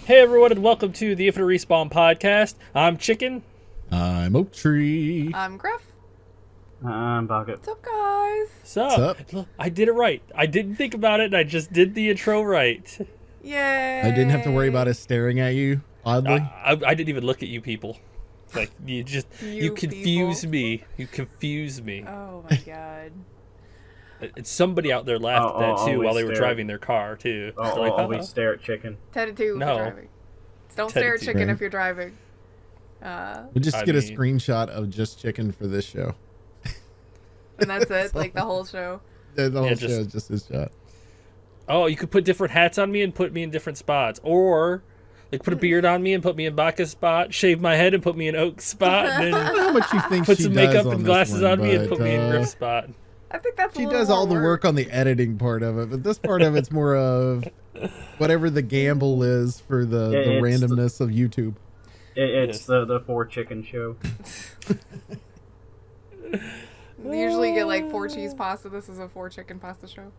Hey everyone, and welcome to the Infinite Respawn podcast. I'm Chicken. I'm Oak Tree. I'm Griff. I'm Bucket. What's up, guys? What's up? Look, I did it right. I didn't think about it, and I just did the intro right. Yay! I didn't have to worry about us staring at you, oddly. I didn't even look at you people. Like, you confuse people. me. You confuse me. Oh my god. And somebody out there laughed at that too while they were driving their car too. Always stare at Chicken. 10 to 2 No. if you're driving. Don't 10 stare to at 2. Chicken Right. if you're driving. We just I get a mean- screenshot of just Chicken for this show. And that's it, like the whole show. The whole Yeah, show is just his shot. Oh, you could put different hats on me and put me in different spots, or like put a beard on me and put me in Baka's spot, shave my head and put me in Oak's spot, and I don't then know how much you think put she some does makeup on and this glasses one, on me and but, put me in Griff's spot. I think that's a She little does all more the work on the editing part of it, but this part of it's more of whatever the gamble is for the It's randomness of YouTube. It's the 4 Chicken show. They usually get like 4 cheese pasta. This is a 4 chicken pasta show.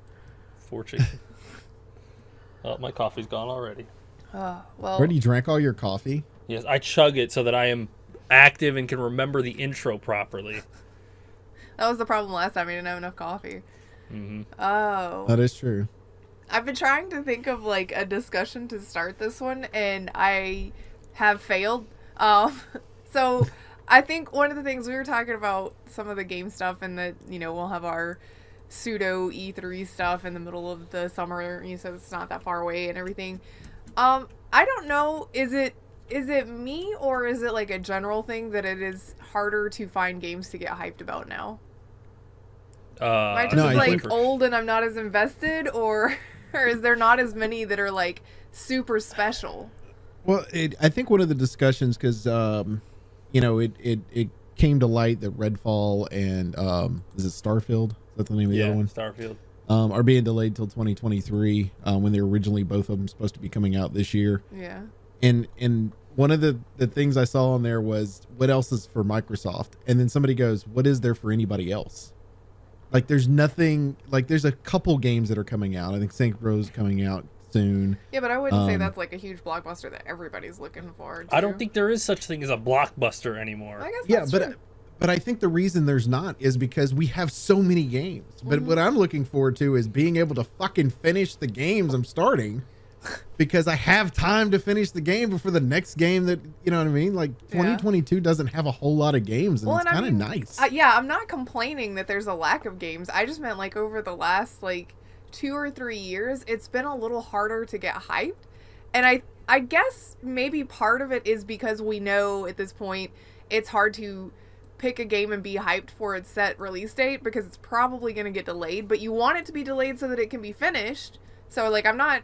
4 chicken. Oh, my coffee's gone already. Well, Already drank all your coffee? Yes, I chug it so that I am active and can remember the intro properly. that was the problem last time. I didn't have enough coffee. Mm-hmm. Oh. That is true. I've been trying to think of like a discussion to start this one, and I have failed. So I think one of the things we were talking about, some of the game stuff, and that we'll have our pseudo E3 stuff in the middle of the summer. You said it's not that far away and everything. I don't know. Is it me, or is it like a general thing that it is harder to find games to get hyped about now? Am I just No, I like think- old and I'm not as invested, or is there not as many that are like super special? Well, I think one of the discussions, because it came to light that Redfall and is it Starfield? Is that the name of the Yeah, other one? Starfield. Are being delayed till 2023 when they were originally both of them supposed to be coming out this year. Yeah. And one of the things I saw on there was what else is for Microsoft, and then somebody goes, what is there for anybody else? Like there's nothing. Like there's a couple games that are coming out. I think Saints Row's coming out soon. Yeah, but I wouldn't say that's like a huge blockbuster that everybody's looking for. I don't think there is such thing as a blockbuster anymore. I guess Yeah, that's but true. but I think the reason there's not is because we have so many games. But what I'm looking forward to is being able to fucking finish the games I'm starting, because I have time to finish the game before the next game. That, you know what I mean? Like 2022 doesn't have a whole lot of games, and it's kind of nice. Yeah, I'm not complaining that there's a lack of games. I just meant like over the last like 2 or 3 years, it's been a little harder to get hyped. And I guess maybe part of it is because we know at this point it's hard to pick a game and be hyped for its set release date, because it's probably going to get delayed, but you want it to be delayed so that it can be finished. So like I'm not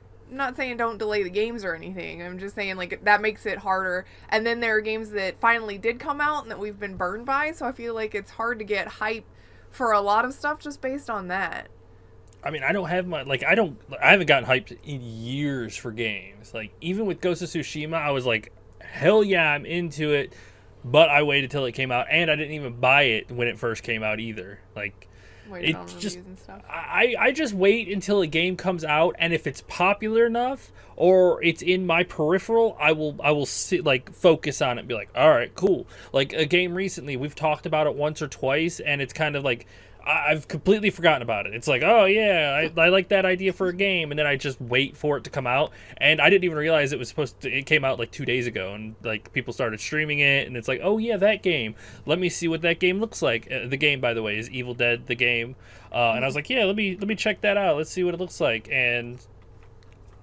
saying don't delay the games or anything. I'm just saying like that makes it harder. And then there are games that finally did come out and that we've been burned by, so I feel like it's hard to get hype for a lot of stuff just based on that. I mean, I don't have my I haven't gotten hyped in years for games. Like even with Ghost of Tsushima, I was like, hell yeah, I'm into it. But I waited till it came out, and I didn't even buy it when it first came out either. Like, Waiting on it's reviews just and stuff. I just wait until a game comes out, and if it's popular enough or it's in my peripheral, I will sit focus on it and be like, all right, cool. Like a game recently, we've talked about it once or twice, and it's kind of like I've completely forgotten about it. It's like, oh yeah, I like that idea for a game, and then I just wait for it to come out, and I didn't even realize it came out like 2 days ago, and like people started streaming it, and it's like, oh yeah, that game. Let me see what that game looks like. The game, by the way, is Evil Dead, the game, and I was like, yeah, let me check that out. Let's see what it looks like, and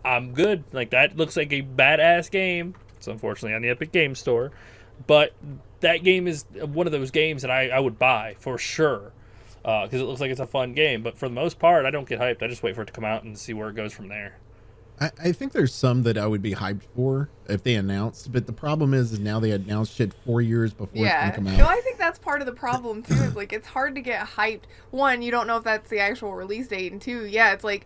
I'm good. Like that looks like a badass game. It's unfortunately on the Epic Games Store, but that game is one of those games that I would buy for sure. Because it looks like it's a fun game, but for the most part, I don't get hyped. I just wait for it to come out and see where it goes from there. I think there's some that I would be hyped for if they announced, but the problem is now they announced shit 4 years before it's gonna come out. No, I think that's part of the problem too. Is like it's hard to get hyped. One, you don't know if that's the actual release date, and two, yeah, it's like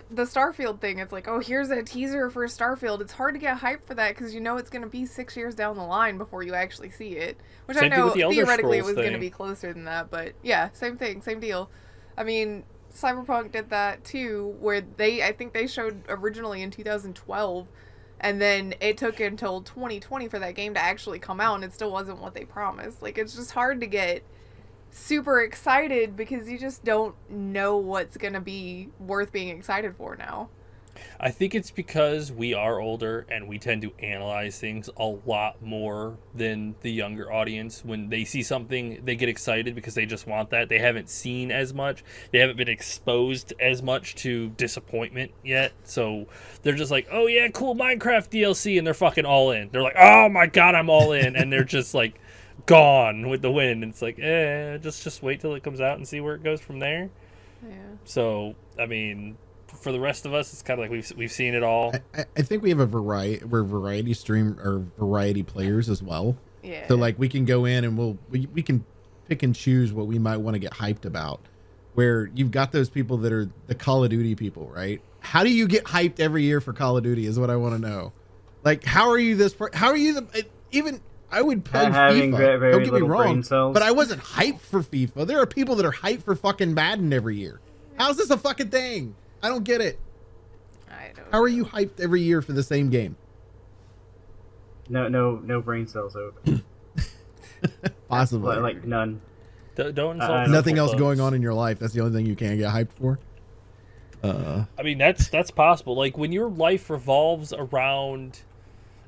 the Starfield thing. It's like, oh, here's a teaser for Starfield. It's hard to get hyped for that because you know it's going to be 6 years down the line before you actually see it. Which Same I thing know with the Elder theoretically it Scrolls was going to thing. be closer than that, but yeah, same thing, same deal. I mean, Cyberpunk did that too, where I think they showed originally in 2012 And then it took until 2020 for that game to actually come out, and it still wasn't what they promised. Like, it's just hard to get super excited because you just don't know what's going to be worth being excited for now. I think it's because we are older and we tend to analyze things a lot more than the younger audience. When they see something, they get excited because they just want that. They haven't seen as much. They haven't been exposed as much to disappointment yet. So they're just like, oh yeah, cool Minecraft DLC, and they're fucking all in. They're like, oh my god, I'm all in. And they're just like gone with the wind. And it's like, just wait till it comes out and see where it goes from there. Yeah. So, I mean, for the rest of us, it's kind of like we've seen it all. I think we have a variety. We're variety stream or variety players as well. Yeah. So like we can go in and we can pick and choose what we might want to get hyped about. Where you've got those people that are the Call of Duty people, right? How do you get hyped every year for Call of Duty is what I want to know. Like, how are you this? How are you even? I would play having FIFA. very Don't get me little wrong, brain cells. but I wasn't hyped for FIFA. There are people that are hyped for fucking Madden every year. How's this a fucking thing? I don't get it. I don't How are you hyped every year for the same game? No brain cells open. Possibly. Like none. Don't insult Nothing people, else folks. going on in your life. That's the only thing you can't get hyped for. I mean, that's possible. Like, when your life revolves around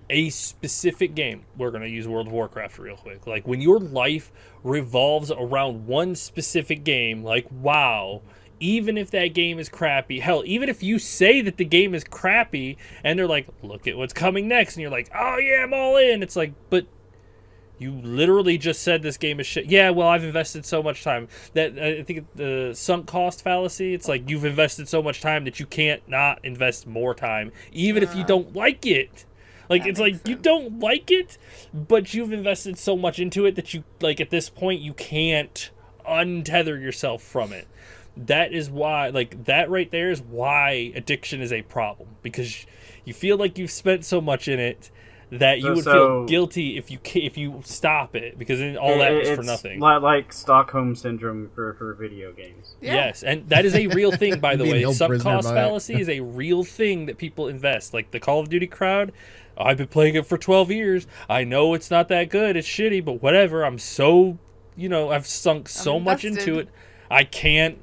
a specific game, we're going to use World of Warcraft real quick. Like, when your life revolves around one specific game, like, WoW, even if that game is crappy, hell, even if you say that the game is crappy and they're like, look at what's coming next, and you're like, oh yeah, I'm all in. It's like, but you literally just said this game is shit. Yeah, well, I've invested so much time. That I think the sunk cost fallacy, it's like you've invested so much time that you can't not invest more time, even if you don't like it. Like, it's like, you don't like it, but you've invested so much into it that you, like, at this point, you can't untether yourself from it. That is why, like, that right there is why addiction is a problem. Because you feel like you've spent so much in it that you would feel guilty if you stop it, because then all that is for nothing. It's like Stockholm syndrome for video games. Yeah. Yes, and that is a real thing, by the Being way. held Sunk prisoner cost by it. fallacy is a real thing that people invest. Like the Call of Duty crowd, I've been playing it for 12 years. I know it's not that good. It's shitty, but whatever. I'm so, I've sunk so much into it. I can't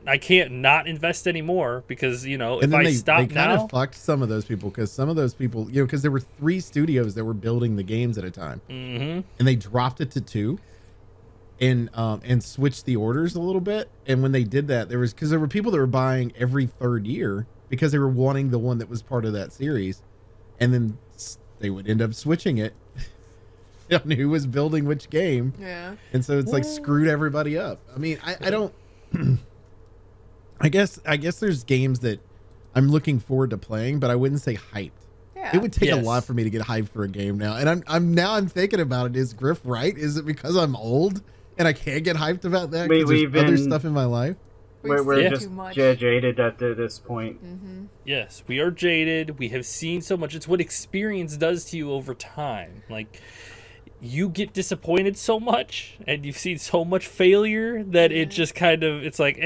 not invest anymore because, if I stop they kind now. of fucked some of those people, because some of those people, because there were 3 studios that were building the games at a time, and they dropped it to 2 and switched the orders a little bit. And when they did that, there were people that were buying every 3rd year because they were wanting the one that was part of that series, and then they would end up switching it on who was building which game. Yeah. And so it's like screwed everybody up. I mean, I don't. I guess there's games that I'm looking forward to playing, but I wouldn't say hyped. Yeah. It would take a lot for me to get hyped for a game now. And I'm thinking about it. Is Griff right? Is it because I'm old and I can't get hyped about that because there's other stuff in my life? We're just jaded at this point. Mm-hmm. Yes, we are jaded. We have seen so much. It's what experience does to you over time. Like, you get disappointed so much and you've seen so much failure that it just kind of, it's like,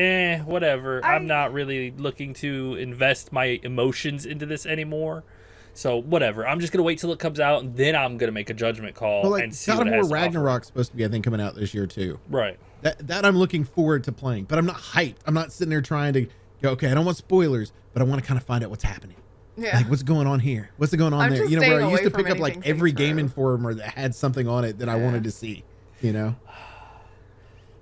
whatever. I'm not really looking to invest my emotions into this anymore. So whatever. I'm just going to wait till it comes out, and then I'm going to make a judgment call and see what it has to offer. God of War Ragnarok's supposed to be, I think, coming out this year too. Right. That I'm looking forward to playing, but I'm not hyped. I'm not sitting there trying to go, okay, I don't want spoilers, but I want to kind of find out what's happening. Yeah. Like, what's going on here? What's going on there? Where I used to pick up like every gaming forum that had something on it that I wanted to see, before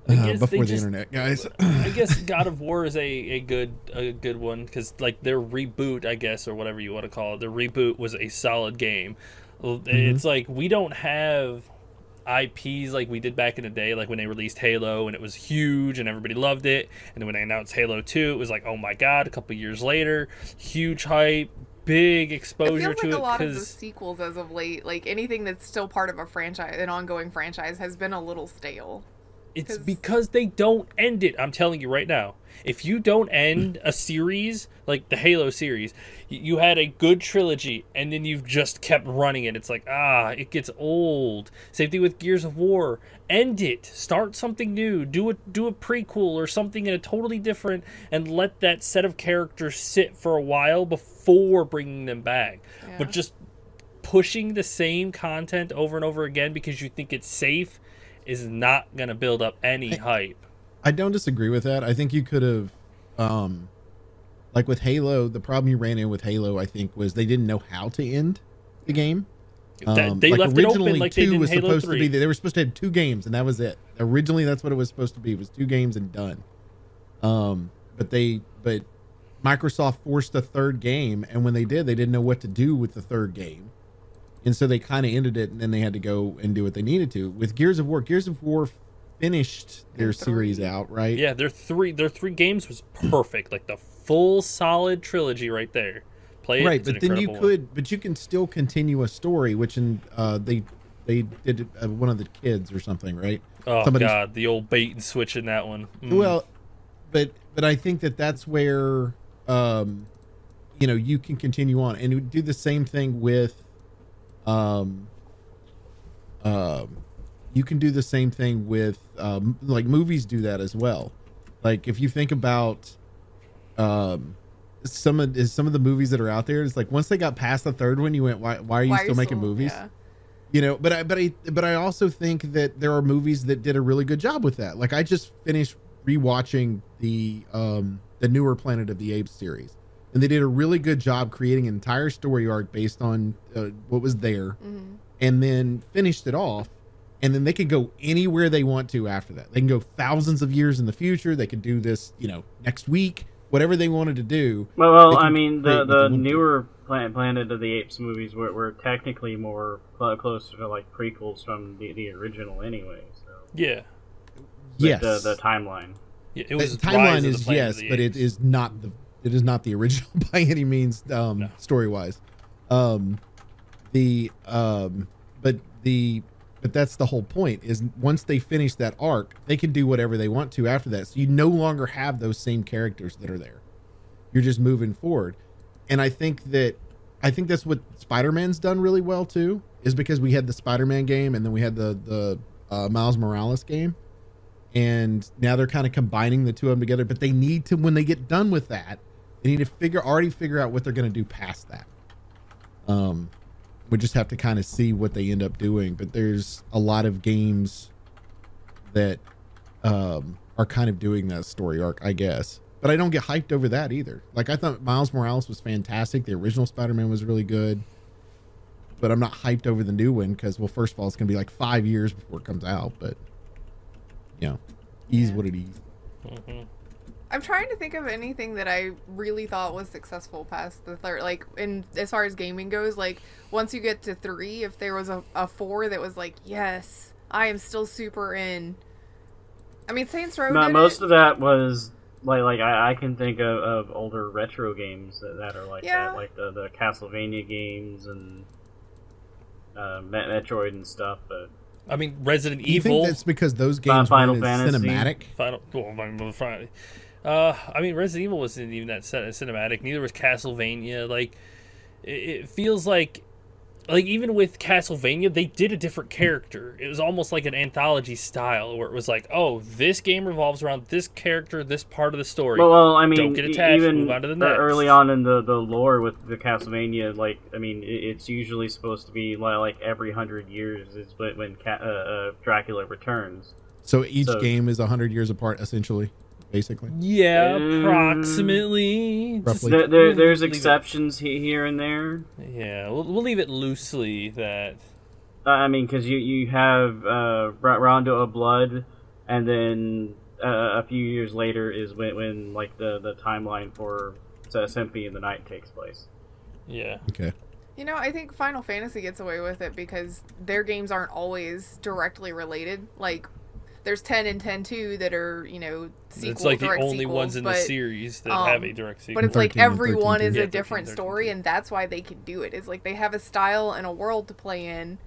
the internet, guys. I guess God of War is a good one, because like their reboot, I guess, or whatever you want to call it, their reboot was a solid game. It's like we don't have IPs like we did back in the day, like when they released Halo and it was huge and everybody loved it, and then when they announced Halo 2, it was like, oh my god. A couple years later, huge hype, big exposure to it. It feels like a lot of the sequels as of late, like anything that's still part of a franchise, an ongoing franchise, has been a little stale. It's because they don't end it. I'm telling you right now. If you don't end a series, like the Halo series, you had a good trilogy, and then you've just kept running it. It's like, it gets old. Same thing with Gears of War. End it. Start something new. Do a prequel or something in a totally different, and let that set of characters sit for a while before bringing them back. Yeah. But just pushing the same content over and over again because you think it's safe is not gonna build up any hype. I don't disagree with that. I think you could have, like with Halo, the problem you ran in with Halo, I think, was they didn't know how to end the game. They left it open like they did in Halo 3. They were supposed to have 2 games, and that was it. Originally, that's what it was supposed to be. It was 2 games and done. But Microsoft forced a 3rd game, and when they did, they didn't know what to do with the 3rd game. And so they kind of ended it, and then they had to go and do what they needed to. With Gears of War finished their series out, right? Yeah, their three games was perfect. Like the full solid trilogy right there. Play it, right, but then you can still continue a story, which they did one of the kids or something, right? Oh God, the old bait and switch in that one. Well, but I think that's where you can continue on and do the same thing with you can do the same thing with like movies do that as well. Like if you think about some of the movies that are out there, it's like once they got past the 3rd one, you went, why are you still making movies? Yeah. But I also think that there are movies that did a really good job with that. Like I just finished rewatching the newer Planet of the Apes series, and they did a really good job creating an entire story arc based on what was there, and then finished it off. And then they can go anywhere they want to after that. They can go thousands of years in the future. They could do this, next week, whatever they wanted to do. Well, I mean, the newer Planet of the Apes movies were technically more closer to like prequels from the original anyway. So yeah, yes, the timeline. Yeah, it was the timeline is yes, but it is not the original by any means, No. story wise. But that's the whole point, is once they finish that arc, they can do whatever they want to after that. So you no longer have those same characters that are there. You're just moving forward. And I think that's what Spider-Man's done really well too, is because we had the Spider-Man game and then we had the Miles Morales game. And now they're kind of combining the two of them together, but they need to, when they get done with that, they need to already figure out what they're going to do past that. We just have to kind of see what they end up doing, but there's a lot of games that are kind of doing that story arc, I guess. But I don't get hyped over that either. Like I thought Miles Morales was fantastic. The original Spider-Man was really good, but I'm not hyped over the new one because, well, first of all, it's going to be like 5 years before it comes out, but ease what it is. I'm trying to think of anything that I really thought was successful past the 3rd. Like, as far as gaming goes, like, once you get to 3, if there was a 4 that was like, yes, I am still super in. I mean, Saints Row did most of that was, like I can think of older retro games that are like that. Like the Castlevania games and Metroid and stuff, but... I mean, Resident Evil. You Evil. think that's because those games Final weren't Fantasy. cinematic? I mean, Resident Evil wasn't even that cinematic. Neither was Castlevania. Like, it feels like even with Castlevania, they did a different character. It was almost like an anthology style, where it was like, oh, this game revolves around this character, this part of the story. Well, I mean, don't get attached, even move on to the next. Early on in the lore with the Castlevania, like, I mean, it's usually supposed to be like every 100 years is when Dracula returns. So each game is 100 years apart, essentially. Basically, yeah, approximately. Roughly. There's exceptions here and there. Yeah, we'll leave it loosely that. I mean, because you have Rondo of Blood, and then a few years later is when like the timeline for Symphony of the Night takes place. Yeah. Okay. I think Final Fantasy gets away with it because their games aren't always directly related. Like, there's 10 and 10-2 that are, sequels, it's like the only sequels, ones in the series that have a direct sequel. But it's like 13 and every 13, one is yeah, a 13, different 13, story, 13. and that's why they can do it. It's like they have a style and a world to play in,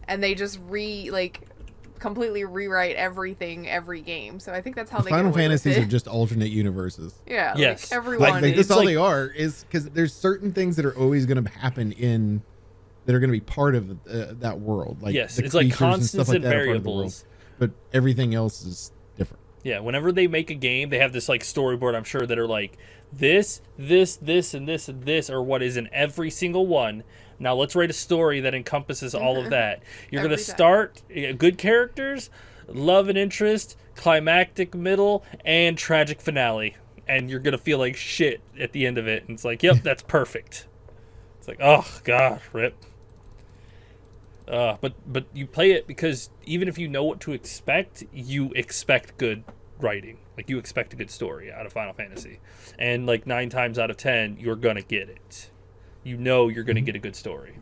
and they just completely rewrite everything every game. So I think that's how they Final get away Fantasies with are it. just alternate universes. Yeah. Yes. Like everyone. Like It's that's all like- they are, is because there's certain things that are always going to happen that are going to be part of that world. Like Yes, the it's like creatures and constants stuff like and that are part of the world. variables. But everything else is different. Yeah, whenever they make a game, they have this like storyboard, I'm sure, that are like this, this, this, and this, and this are what is in every single one. Now let's write a story that encompasses all of that. You're going to start good characters, love and interest, climactic middle, and tragic finale. And you're going to feel like shit at the end of it. And it's like, yep, that's perfect. It's like, oh, God, rip. But you play it because even if you know what to expect, you expect good writing. Like, you expect a good story out of Final Fantasy. And, like, 9 times out of 10, you're going to get it. You know you're going to get a good story.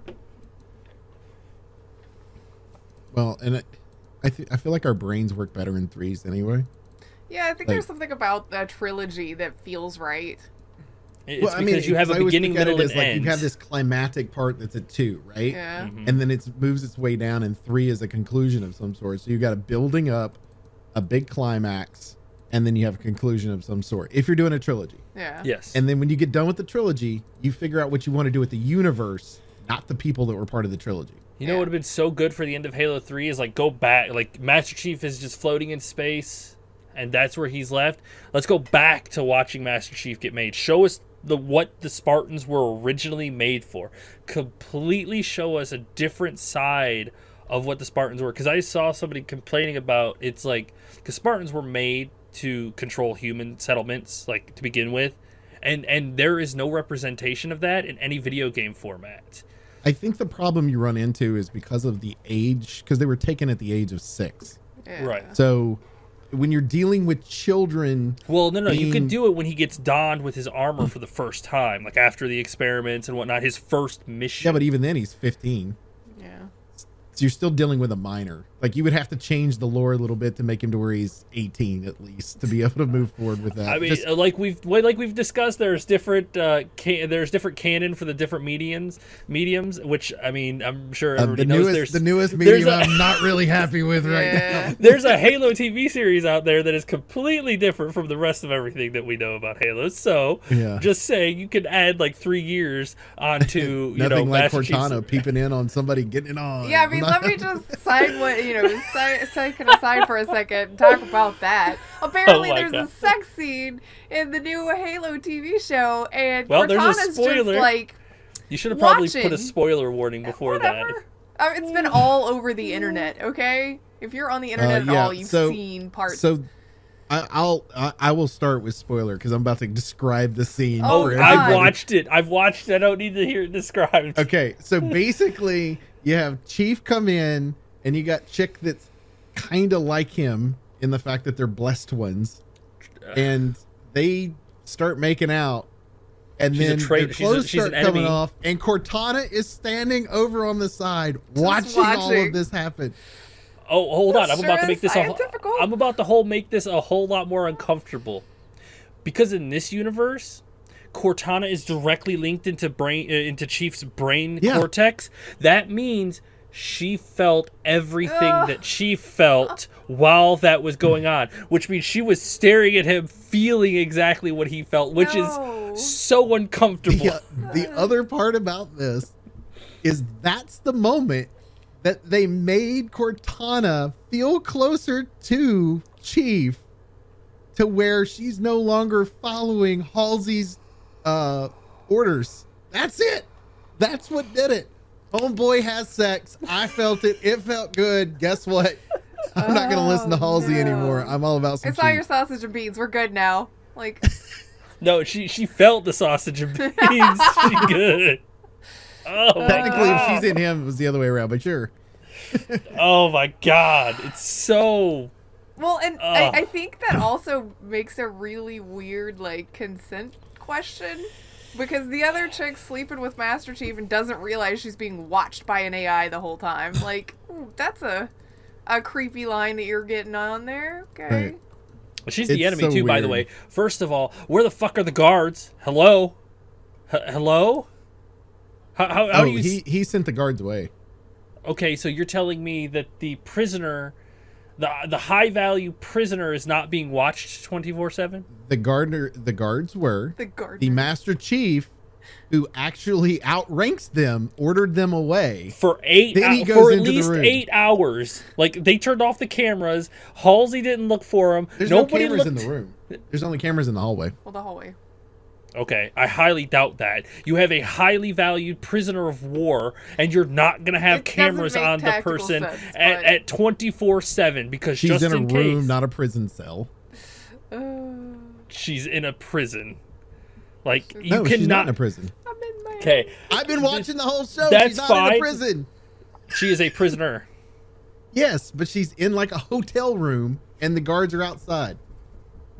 Well, and I feel like our brains work better in threes anyway. Yeah, I think there's something about that trilogy that feels right. It's because you have a beginning, middle, and end. You have this climactic part that's at 2, right? Yeah. Mm-hmm. And then it moves its way down, and 3 is a conclusion of some sort. So you got a building up, a big climax, and then you have a conclusion of some sort. If you're doing a trilogy. Yeah. Yes. And then when you get done with the trilogy, you figure out what you want to do with the universe, not the people that were part of the trilogy. You know what would have been so good for the end of Halo 3 is like go back, like Master Chief is just floating in space, and that's where he's left. Let's go back to watching Master Chief get made. Show us what the Spartans were originally made for. Completely show us a different side of what the Spartans were. Because I saw somebody complaining about it's like because Spartans were made to control human settlements, like to begin with, and there is no representation of that in any video game format. I think the problem you run into is because of the age, because they were taken at the age of 6. Yeah. Right. So when you're dealing with children, well, no, you can do it when he gets donned with his armor for the first time, like after the experiments and whatnot, his first mission. Yeah, but even then he's 15. Yeah. So you're still dealing with a minor. Like you would have to change the lore a little bit to make him to where he's 18 at least to be able to move forward with that. I mean, like we've discussed, there's different canon for the different mediums. Which I mean, I'm sure everybody knows. The newest medium I'm not really happy with right now. There's a Halo TV series out there that is completely different from the rest of everything that we know about Halo. So just saying, you could add like 3 years onto nothing like Master Cortana Chief's peeping in on somebody getting it on. Yeah, I mean, let me just take it aside for a second and talk about that. Apparently, there's a sex scene in the new Halo TV show, and Cortana's just like. You should have probably put a spoiler warning before that. It's been all over the internet. Okay, if you're on the internet at all, you've seen parts. So I will start with spoiler because I'm about to describe the scene. Oh, I've watched it. I don't need to hear it described. Okay, so basically, you have Chief come in, and you got Chick that's kind of like him in the fact that they're blessed ones, and they start making out, and then their clothes start coming off, and Cortana is standing over on the side watching all of this happen. Oh, hold on! I'm about to make this make this a whole lot more uncomfortable, because in this universe, Cortana is directly linked into Chief's brain cortex. That means she felt everything that Chief felt while that was going on, which means she was staring at him, feeling exactly what he felt, which is so uncomfortable. The other part about this is that's the moment that they made Cortana feel closer to Chief, to where she's no longer following Halsey's orders. That's it. That's what did it. Homeboy has sex. I felt it. It felt good. Guess what? I'm not going to listen to Halsey anymore. I'm all about some It's all your sausage and beans. We're good now. Like, no, she felt the sausage and beans. She good. Oh, technically, if she's in him, it was the other way around, but sure. Oh my God. It's so... Well, and I think that also makes a really weird, like, consent question. Because the other chick's sleeping with Master Chief and doesn't realize she's being watched by an AI the whole time. Like, that's a creepy line that you're getting on there. Okay. Right. Well, she's the enemy, too, by the way. First of all, where the fuck are the guards? Hello? Hello? How do you... He sent the guards away. Okay, so you're telling me that the prisoner... The high-value prisoner is not being watched 24/7? The guards were. The Master Chief who actually outranks them, ordered them away. For at least 8 hours. Like, they turned off the cameras. Halsey didn't look for him. There's no cameras in the room. There's only cameras in the hallway. Well, the hallway. Okay, I highly doubt that. You have a highly valued prisoner of war, and you're not going to have cameras on the person at 24/7 because she's just in a in room, case, not a prison cell. she's in a prison. Like, you no, cannot. She's not in a prison. I'm in my... Okay, I've been watching the whole show. That's she's not fine. in a prison. She is a prisoner. Yes, but she's in like a hotel room, and the guards are outside.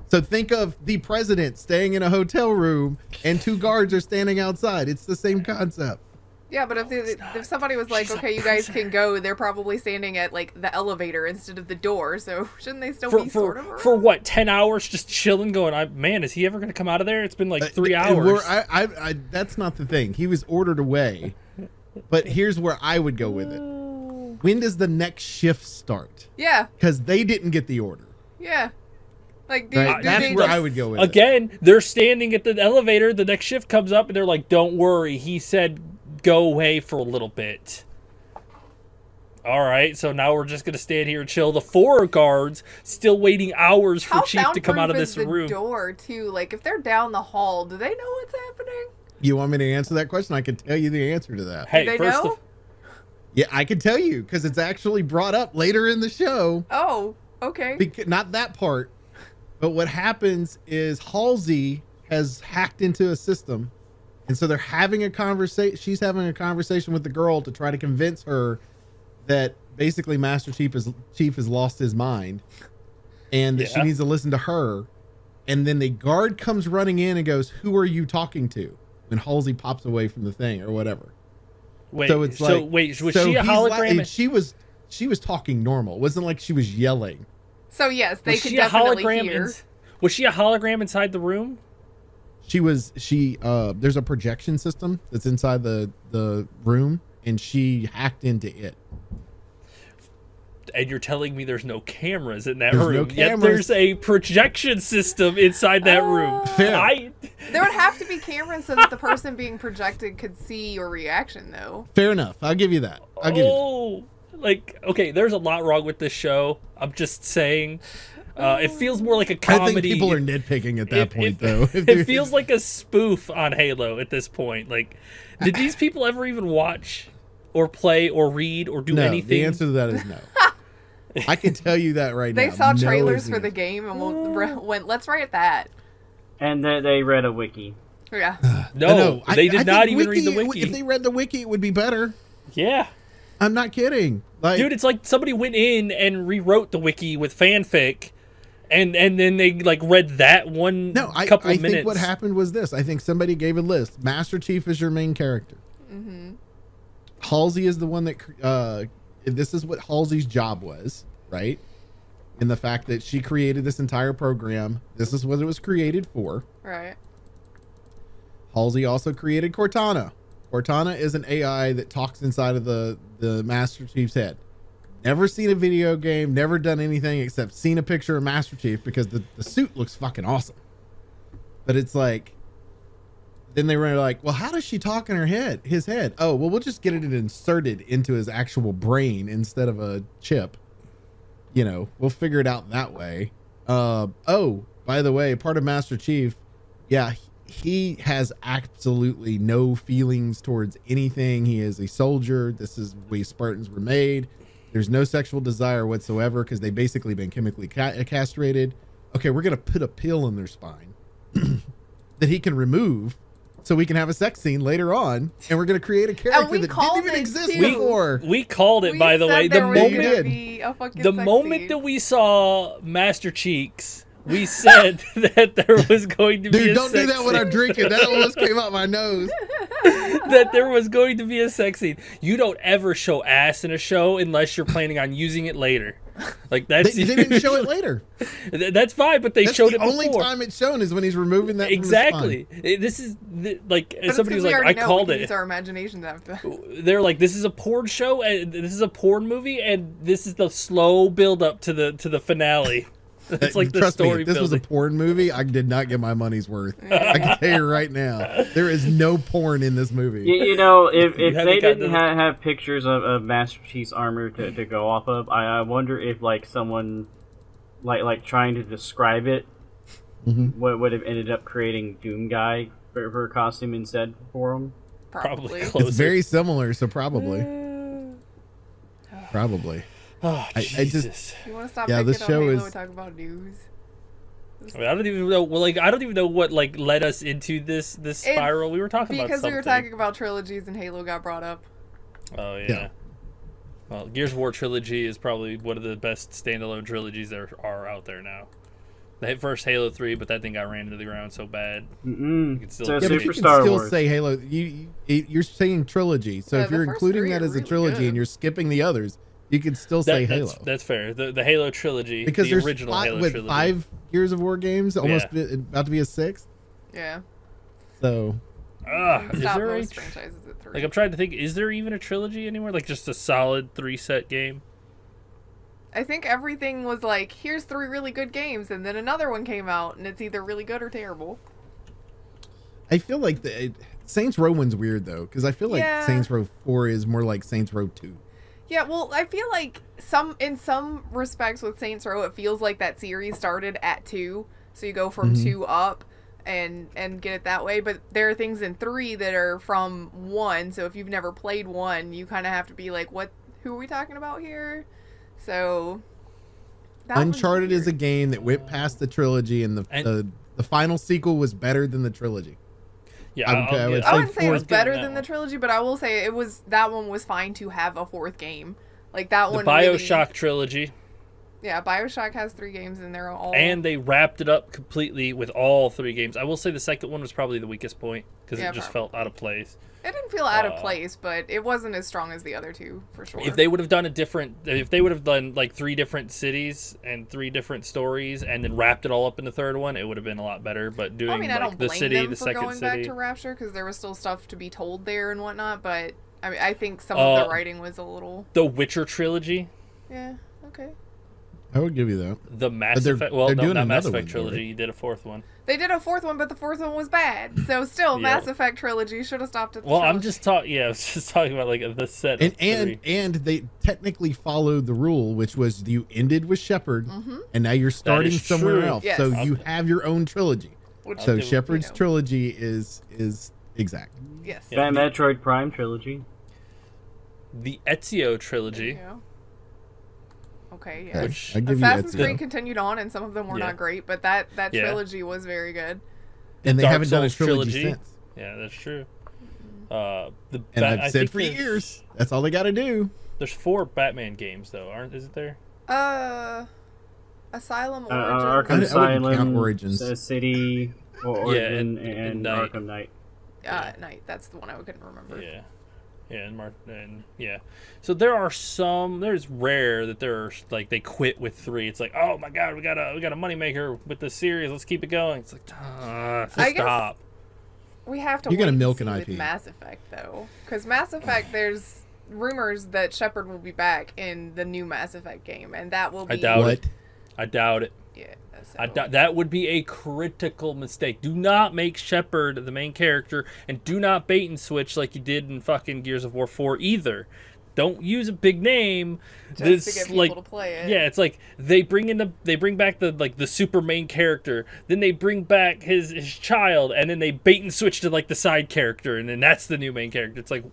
So think of the president staying in a hotel room and 2 guards are standing outside. It's the same concept. Yeah, but if somebody was like, okay, you guys can go, they're probably standing at like the elevator instead of the door. So shouldn't they still be sort of around? For what, 10 hours just chilling going, man, is he ever going to come out of there? It's been like 3 hours. That's not the thing. He was ordered away. But here's where I would go with it. When does the next shift start? Yeah. Because they didn't get the order. Yeah. Like, that's where I would go with it. Again, they're standing at the elevator. The next shift comes up, and they're like, don't worry. He said go away for a little bit. All right, so now we're just going to stand here and chill. The 4 guards still waiting hours for Chief to come out of this room. The door, too? Like, if they're down the hall, do they know what's happening? You want me to answer that question? I can tell you the answer to that. Hey, do they know? Yeah, I can tell you, because it's actually brought up later in the show. Oh, okay. Not that part. But what happens is Halsey has hacked into a system, and so they're having a conversation. She's having a conversation with the girl to try to convince her that basically Master Chief has lost his mind, and that she needs to listen to her. And then the guard comes running in and goes, "Who are you talking to?" When Halsey pops away from the thing or whatever. Wait, so it's like, was she a hologram? She was talking normal. It wasn't like she was yelling. So yes, they could definitely hear. Was she a hologram inside the room? There's a projection system that's inside the room, and she hacked into it. And you're telling me there's no cameras in that room? No cameras. Yet there's a projection system inside that room. Fair. There would have to be cameras so that the person being projected could see your reaction, though. Fair enough. I'll give you that. Like, okay, there's a lot wrong with this show. I'm just saying. It feels more like a comedy. I think people are nitpicking at that point, though. It feels like a spoof on Halo at this point. Like, did these people ever even watch or play or read or do anything? The answer to that is no. I can tell you that right now. They saw trailers for the game and went, let's write that. And they read a wiki. Yeah. No, they did not even read the wiki. If they read the wiki, it would be better. Yeah. I'm not kidding. Like, dude, it's like somebody went in and rewrote the wiki with fanfic, and then they like read that one couple of minutes. I think what happened was this. I think somebody gave a list. Master Chief is your main character. Mm-hmm. Halsey is the one that... this is what Halsey's job was, right? In the fact that she created this entire program. This is what it was created for. Right. Halsey also created Cortana. Cortana is an AI that talks inside of the Master Chief's head. Never seen a video game, never done anything except seen a picture of Master Chief because the suit looks fucking awesome. But it's like, then they were like, well, how does she talk in his head? Oh, well, we'll just get it inserted into his actual brain instead of a chip. You know, we'll figure it out that way. Oh, by the way, part of Master Chief, yeah, he has absolutely no feelings towards anything. He is a soldier. This is the way Spartans were made. There's no sexual desire whatsoever because they've basically been chemically castrated. Okay, we're going to put a pill in their spine that he can remove so we can have a sex scene later on, and we're going to create a character that didn't even exist before. We called it, by the way. The moment that we saw Master Cheeks, we said that there was going to be a sex scene. Dude, don't do that when I'm drinking. That almost came out my nose. That there was going to be a sex scene. You don't ever show ass in a show unless you're planning on using it later. Like that's they didn't show it later. That's fine, but they showed it before. The only time it's shown is when he's removing that. Exactly. This is like somebody was like, I called it. Use our imaginations after. They're like, this is a porn show, and this is a porn movie, and this is the slow build up to the finale. It's like the Trust me, story if this was a building. porn movie, I did not get my money's worth. I can tell you right now, there is no porn in this movie. You know, if haven't they gotten didn't to have pictures of Master Chief's armor to go off of, I wonder if like someone like trying to describe it would have ended up creating Doom Guy for a costume instead for him. Probably It's closer. very similar, so probably. Probably. Oh, I Jesus. just- You want to stop Yeah, picking this on show Halo is- and talk about news? I mean, I don't even know. Well, like, I don't even know what like led us into this spiral. We were talking about Because something. we were talking about trilogies and Halo got brought up. Oh yeah. Yeah. Well, Gears of War trilogy is probably one of the best standalone trilogies there are out there now. The first Halo 3, but that thing got ran into the ground so bad. You could still- So Yeah, but Super you can Star still Wars. say Halo. You're saying trilogy, so Yeah, if the you're first including three that are as a really trilogy good. and you're skipping the others, you could still say Halo. That's fair. The Halo trilogy, Because the there's original Halo with trilogy. 5 Gears of War games, almost about to be a 6th. Yeah. So Is Stop there a most franchises at 3. like? I'm trying to think. Is there even a trilogy anywhere? Like just a solid 3-set game? I think everything was like, here's 3 really good games, and then another one came out, and it's either really good or terrible. I feel like the Saints Row one's weird though, because I feel like Yeah. Saints Row 4 is more like Saints Row 2. Yeah, well, I feel like in some respects with Saints Row, it feels like that series started at 2, so you go from 2 up and get it that way. But there are things in 3 that are from 1, so if you've never played 1, you kind of have to be like, who are we talking about here? So that one's Uncharted is a weird. game that went past the trilogy, and the final sequel was better than the trilogy. Yeah, I would I say wouldn't say it was fourth- better That than the one. trilogy, but I will say that one was fine to have a 4th game. Like that the one. Bioshock trilogy, Yeah, Bioshock has 3 games, and they're all. and they wrapped it up completely with all 3 games. I will say the second one was probably the weakest point because Yeah, it just felt out of place. It didn't feel out of place, but it wasn't as strong as the other 2 for sure. If they would have done if they would have done like 3 different cities and 3 different stories, and then wrapped it all up in the third one, it would have been a lot better. But doing I mean, I like don't the blame city, them the for second going back city, to Rapture because there was still stuff to be told there and whatnot. But I mean, I think some of the writing was a little. the Witcher trilogy, Yeah. Okay. I would give you that. the Mass they're- Effect. Well, they're no, doing not Mass another Effect one, though, trilogy. right? You did a 4th one. They did a 4th one, but the 4th one was bad. So still, Yeah. Mass Effect trilogy should have stopped at the Well, I'm trilogy. just talking. Yeah, I was just talking about like the set. Of And 3. and they technically followed the rule, which was you ended with Shepard, and now you're starting is somewhere true. else. Yes. So you have your own trilogy. Which, So give it- Shepard's you know. trilogy is exact. yes. Yeah. Metroid Prime trilogy. The Ezio trilogy. Yeah. Okay. Okay, Yes. Which- I give Assassin's you Ezio. Creed continued on, and some of them were Yeah. not great, but that Yeah. trilogy was very good. And they Dark haven't done a Souls trilogy, trilogy. since. Yeah, that's true. And I I've said think for there's- years, that's all they got to do. There's 4 Batman games though, aren't? Is it there? Asylum Arkham Origins. I wouldn't count Asylum, Origins. City, Origin, and and Knight. Arkham Knight. Night. That's the one I couldn't remember. Yeah. Yeah, and yeah. So there's rare that there's like they quit with 3. It's like, oh my god, we got a moneymaker with this series. Let's keep it going. It's like, I guess- stop. We have to. You're gonna wait and milk see an with IP. Mass Effect though, because Mass Effect, there's rumors that Shepard will be back in the new Mass Effect game, and that will be. I doubt What? it. I doubt it. Yeah. So. That would be a critical mistake. Do not make Shepard the main character, and do not bait and switch like you did in fucking Gears of War 4 either. Don't use a big name. Just to This, get people like, to play it. yeah, it's like they bring back the super main character, then they bring back his child, and then they bait and switch to like the side character, and then that's the new main character. It's like,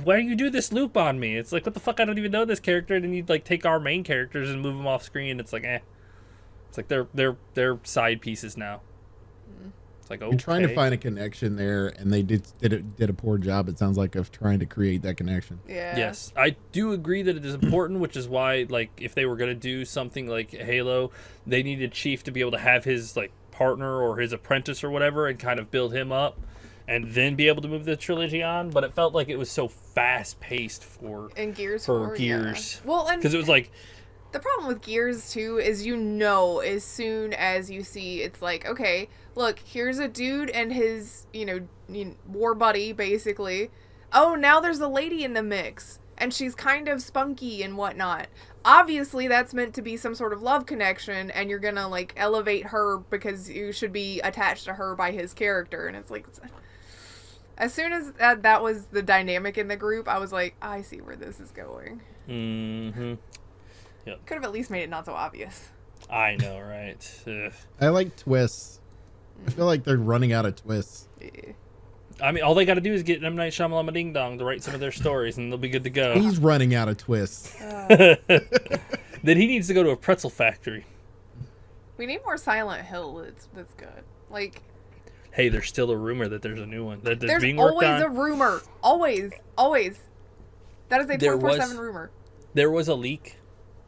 why do you do this loop on me? It's like, what the fuck? I don't even know this character, and then you like take our main characters and move them off screen. It's like, It's like they're side pieces now. It's like, okay. You're trying to find a connection there, and they did a poor job. It sounds like of trying to create that connection. Yeah. Yes, I do agree that it is important, which is why, like, if they were going to do something like Halo, they needed Chief to be able to have his, like, partner or his apprentice or whatever and kind of build him up and then be able to move the trilogy on. But it felt like it was so fast-paced for And Gears for 4, Gears. Yeah. Well, and Because it was like, the problem with Gears too is as soon as you see it's like, okay, look, here's a dude and his war buddy basically. Oh, now there's a lady in the mix and she's kind of spunky and whatnot. obviously that's meant to be some sort of love connection, and you're gonna like elevate her because you should be attached to her by his character. And it's like, as soon as that was the dynamic in the group, I was like, I see where this is going. Mm-hmm. Yep. Could have at least made it not so obvious. I know, right? Ugh. I like twists. I feel like they're running out of twists. Yeah. I mean, all they got to do is get M. Night Shyamalan Ding Dong to write some of their stories, and they'll be good to go. He's running out of twists. Then he needs to go to a pretzel factory. We need more Silent Hill. That's good. Like, hey, there's still a rumor that there's a new one that's there's being worked always on. a rumor. Always. That is a 24/7 rumor. There was a leak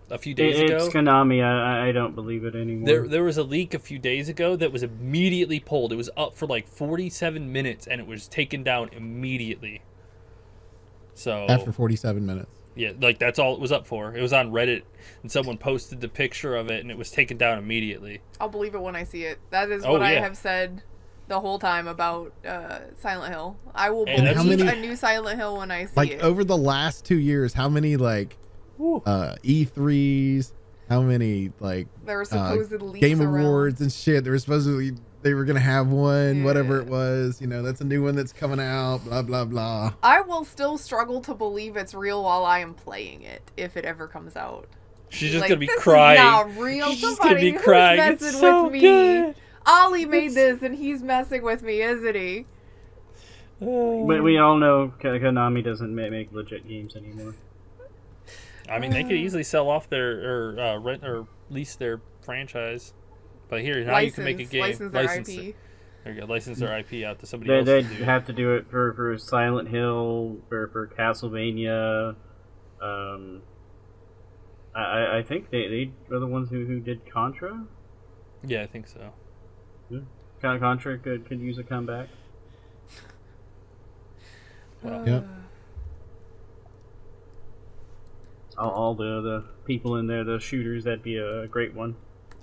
a few days ago. It's Konami. I don't believe it anymore. There was a leak a few days ago that was immediately pulled. It was up for like 47 minutes, and it was taken down immediately. So After 47 minutes. yeah, like that's all it was up for. It was on Reddit, and someone posted the picture of it, and it was taken down immediately. I'll believe it when I see it. That is Oh, what I yeah. have said the whole time about Silent Hill. I will And believe how many- a new Silent Hill when I see Like it. over the last 2 years, how many like E3s, how many like There were supposed leaks Game around. Awards and shit. They were supposedly they were gonna have one, whatever Yeah. it was. You know, that's a new one that's coming out. Blah blah blah. I will still struggle to believe it's real while I am playing it, if it ever comes out. She's just Like, gonna be this crying. Is not real. She's just Somebody gonna be who's crying. messing It's so with me. good. Ollie made this, and he's messing with me, isn't he? But we all know Konami doesn't make legit games anymore. I mean, they could easily sell off their or rent or lease their franchise. But here, now you can make a game. License their License IP. it. There you go. License their IP out to somebody They, else. they'd to do. have to do it for Silent Hill, for Castlevania. I think they are the ones who did Contra. Yeah, I think so. Contra could use a comeback. Well, Yep. All the people in there, the shooters, that'd be a great one.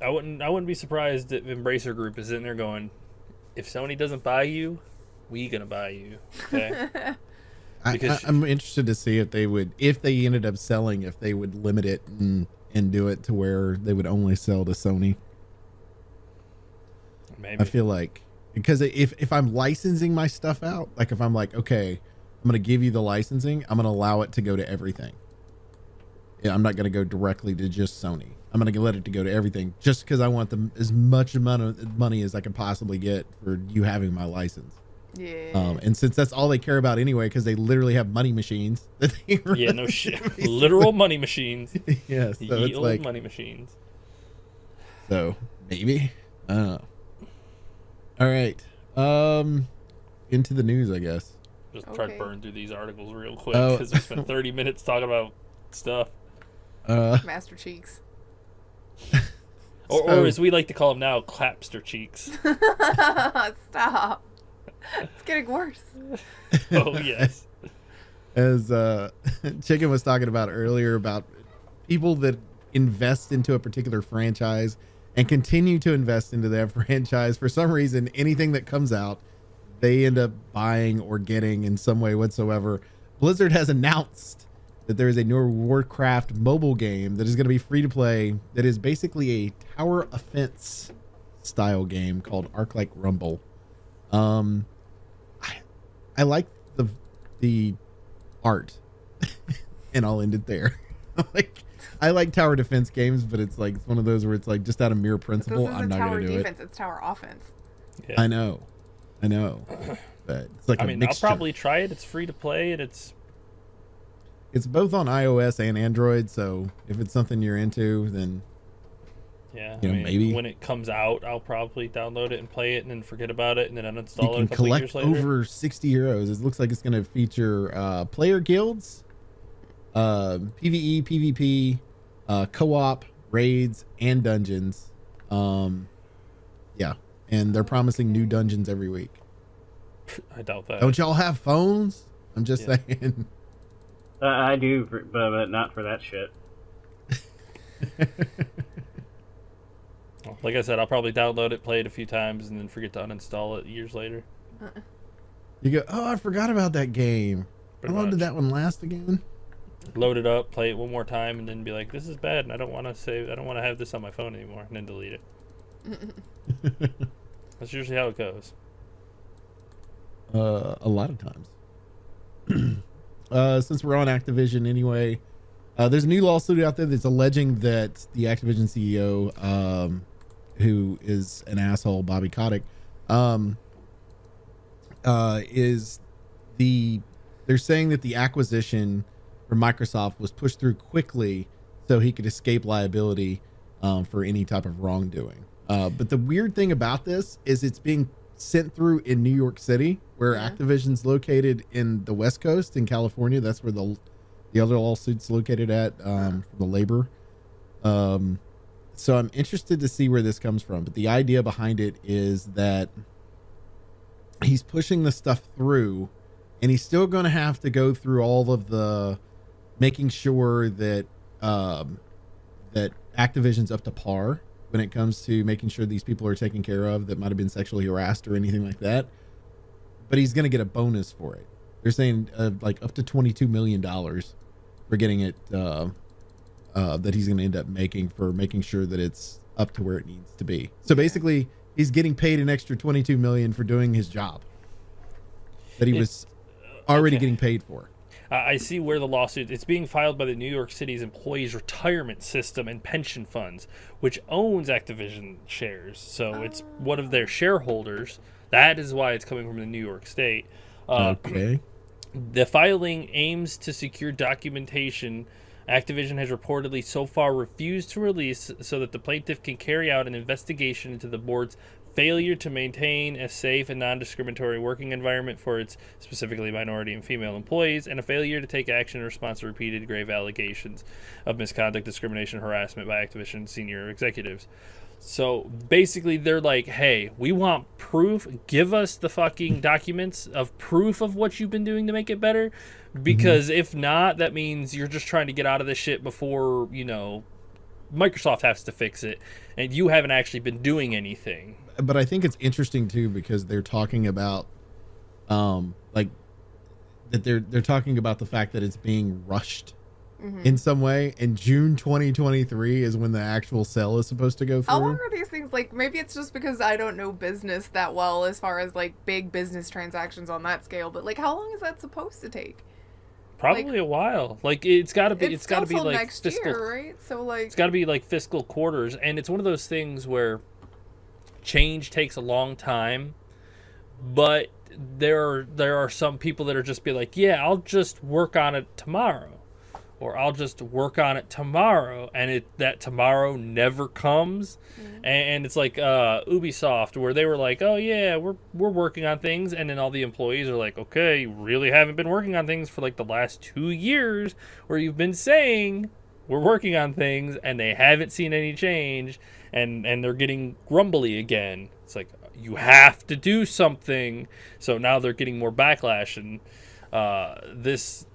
I wouldn't be surprised if Embracer Group is in there going, if Sony doesn't buy you, we gonna buy you. Okay. Because- I'm interested to see if they would, if they ended up selling, if they would limit it and do it to where they would only sell to Sony. Maybe. I feel like, because if I'm licensing my stuff out, like if I'm like, okay, I'm going to give you the licensing, I'm going to allow it to go to everything. Yeah, I'm not going to go directly to just Sony. I'm going to let it to go to everything just because I want them as much amount of money as I can possibly get for you having my license. Yeah. And since that's all they care about anyway, because they literally have money machines. That they Yeah, no shit. Literal money machines. Yeah, so Ye it's old like, money machines. so maybe. I don't know. All right. Into the news, I guess. Just try to Okay. burn through these articles real quick Oh. because we spent 30 minutes talking about stuff. Master Cheeks. Or So- as we like to call them now, clapster cheeks. Stop. It's getting worse. Oh, yes. As Chicken was talking about earlier about people that invest into a particular franchise and continue to invest into that franchise, for some reason, anything that comes out, they end up buying or getting in some way whatsoever. Blizzard has announced that there is a new Warcraft mobile game that is going to be free to play, that is basically a tower offense style game called Arc-like Rumble. I like the art, and I'll end it there. I like tower defense games, but it's like, it's one of those where it's like, just out of mere This principle, I'm isn't not tower going to do defense, it's tower offense. Yeah. it. I know, but it's like I a mean, mixture. I'll probably try it. It's free to play, and it's It's both on iOS and Android, so if it's something you're into, then yeah. You know, I mean, maybe. when it comes out, I'll probably download it and play it, and then forget about it, and then you uninstall it can a couple collect years later. over 60 heroes. It looks like it's going to feature player guilds, PvE, PvP, co-op, raids, and dungeons. Yeah, and they're promising new dungeons every week. I doubt that. Don't y'all have phones? I'm just Yeah. saying. I do, but not for that shit. Like I said, I'll probably download it, play it a few times, and then forget to uninstall it years later. You go, oh, I forgot about that game. Pretty How long much. did that one last again? load it up, play it one more time, and then be like, "This is bad, and I don't want to save. I don't want to have this on my phone anymore," and then delete it. That's usually how it goes. A lot of times. Since we're on Activision anyway, there's a new lawsuit out there that's alleging that the Activision CEO, who is an asshole, Bobby Kotick, they're saying that the acquisition from Microsoft was pushed through quickly so he could escape liability for any type of wrongdoing. But the weird thing about this is it's being sent through in New York City, where Activision's located in the West Coast in California. That's where the other lawsuit's located at, for the labor. So I'm interested to see where this comes from. But the idea behind it is that he's pushing the stuff through, and he's still going to have to go through all of the making sure that that Activision's up to par when it comes to making sure these people are taken care of that might have been sexually harassed or anything like that. But he's going to get a bonus for it. They're saying like up to $22 million for getting it, that he's going to end up making for making sure that it's up to where it needs to be. So basically, he's getting paid an extra $22 million for doing his job that he was already getting paid for. I see where the lawsuit, it's being filed by the New York City's Employees Retirement System and Pension Funds, which owns Activision shares. So it's one of their shareholders. That is why it's coming from the New York State. Okay. The filing aims to secure documentation Activision has reportedly so far refused to release so that the plaintiff can carry out an investigation into the board's failure to maintain a safe and non-discriminatory working environment for its specifically minority and female employees, and a failure to take action in response to repeated grave allegations of misconduct, discrimination, harassment by Activision senior executives. So basically they're like, hey, we want proof. Give us the fucking documents of proof of what you've been doing to make it better. Because if not, that means you're just trying to get out of this shit before, Microsoft has to fix it. And you haven't actually been doing anything. But I think it's interesting too, because they're talking about they're talking about the fact that it's being rushed in some way, and June 2023 is when the actual sale is supposed to go through. How long are these things? Like, maybe it's just because I don't know business that well as far as like big business transactions on that scale, but like how long is that supposed to take? Probably a while. Like it's got to be like next fiscal, year, right? So like it's got to be like fiscal quarters, and it's one of those things where change takes a long time, but there are some people that are just be like, yeah, I'll just work on it tomorrow, or I'll just work on it tomorrow, and that tomorrow never comes. And it's like Ubisoft, where they were like, oh yeah, we're working on things, and then all the employees are like, okay, you really haven't been working on things for like the last 2 years, where you've been saying we're working on things, and they haven't seen any change, and they're getting grumbly again. It's like, you have to do something. So now they're getting more backlash, and this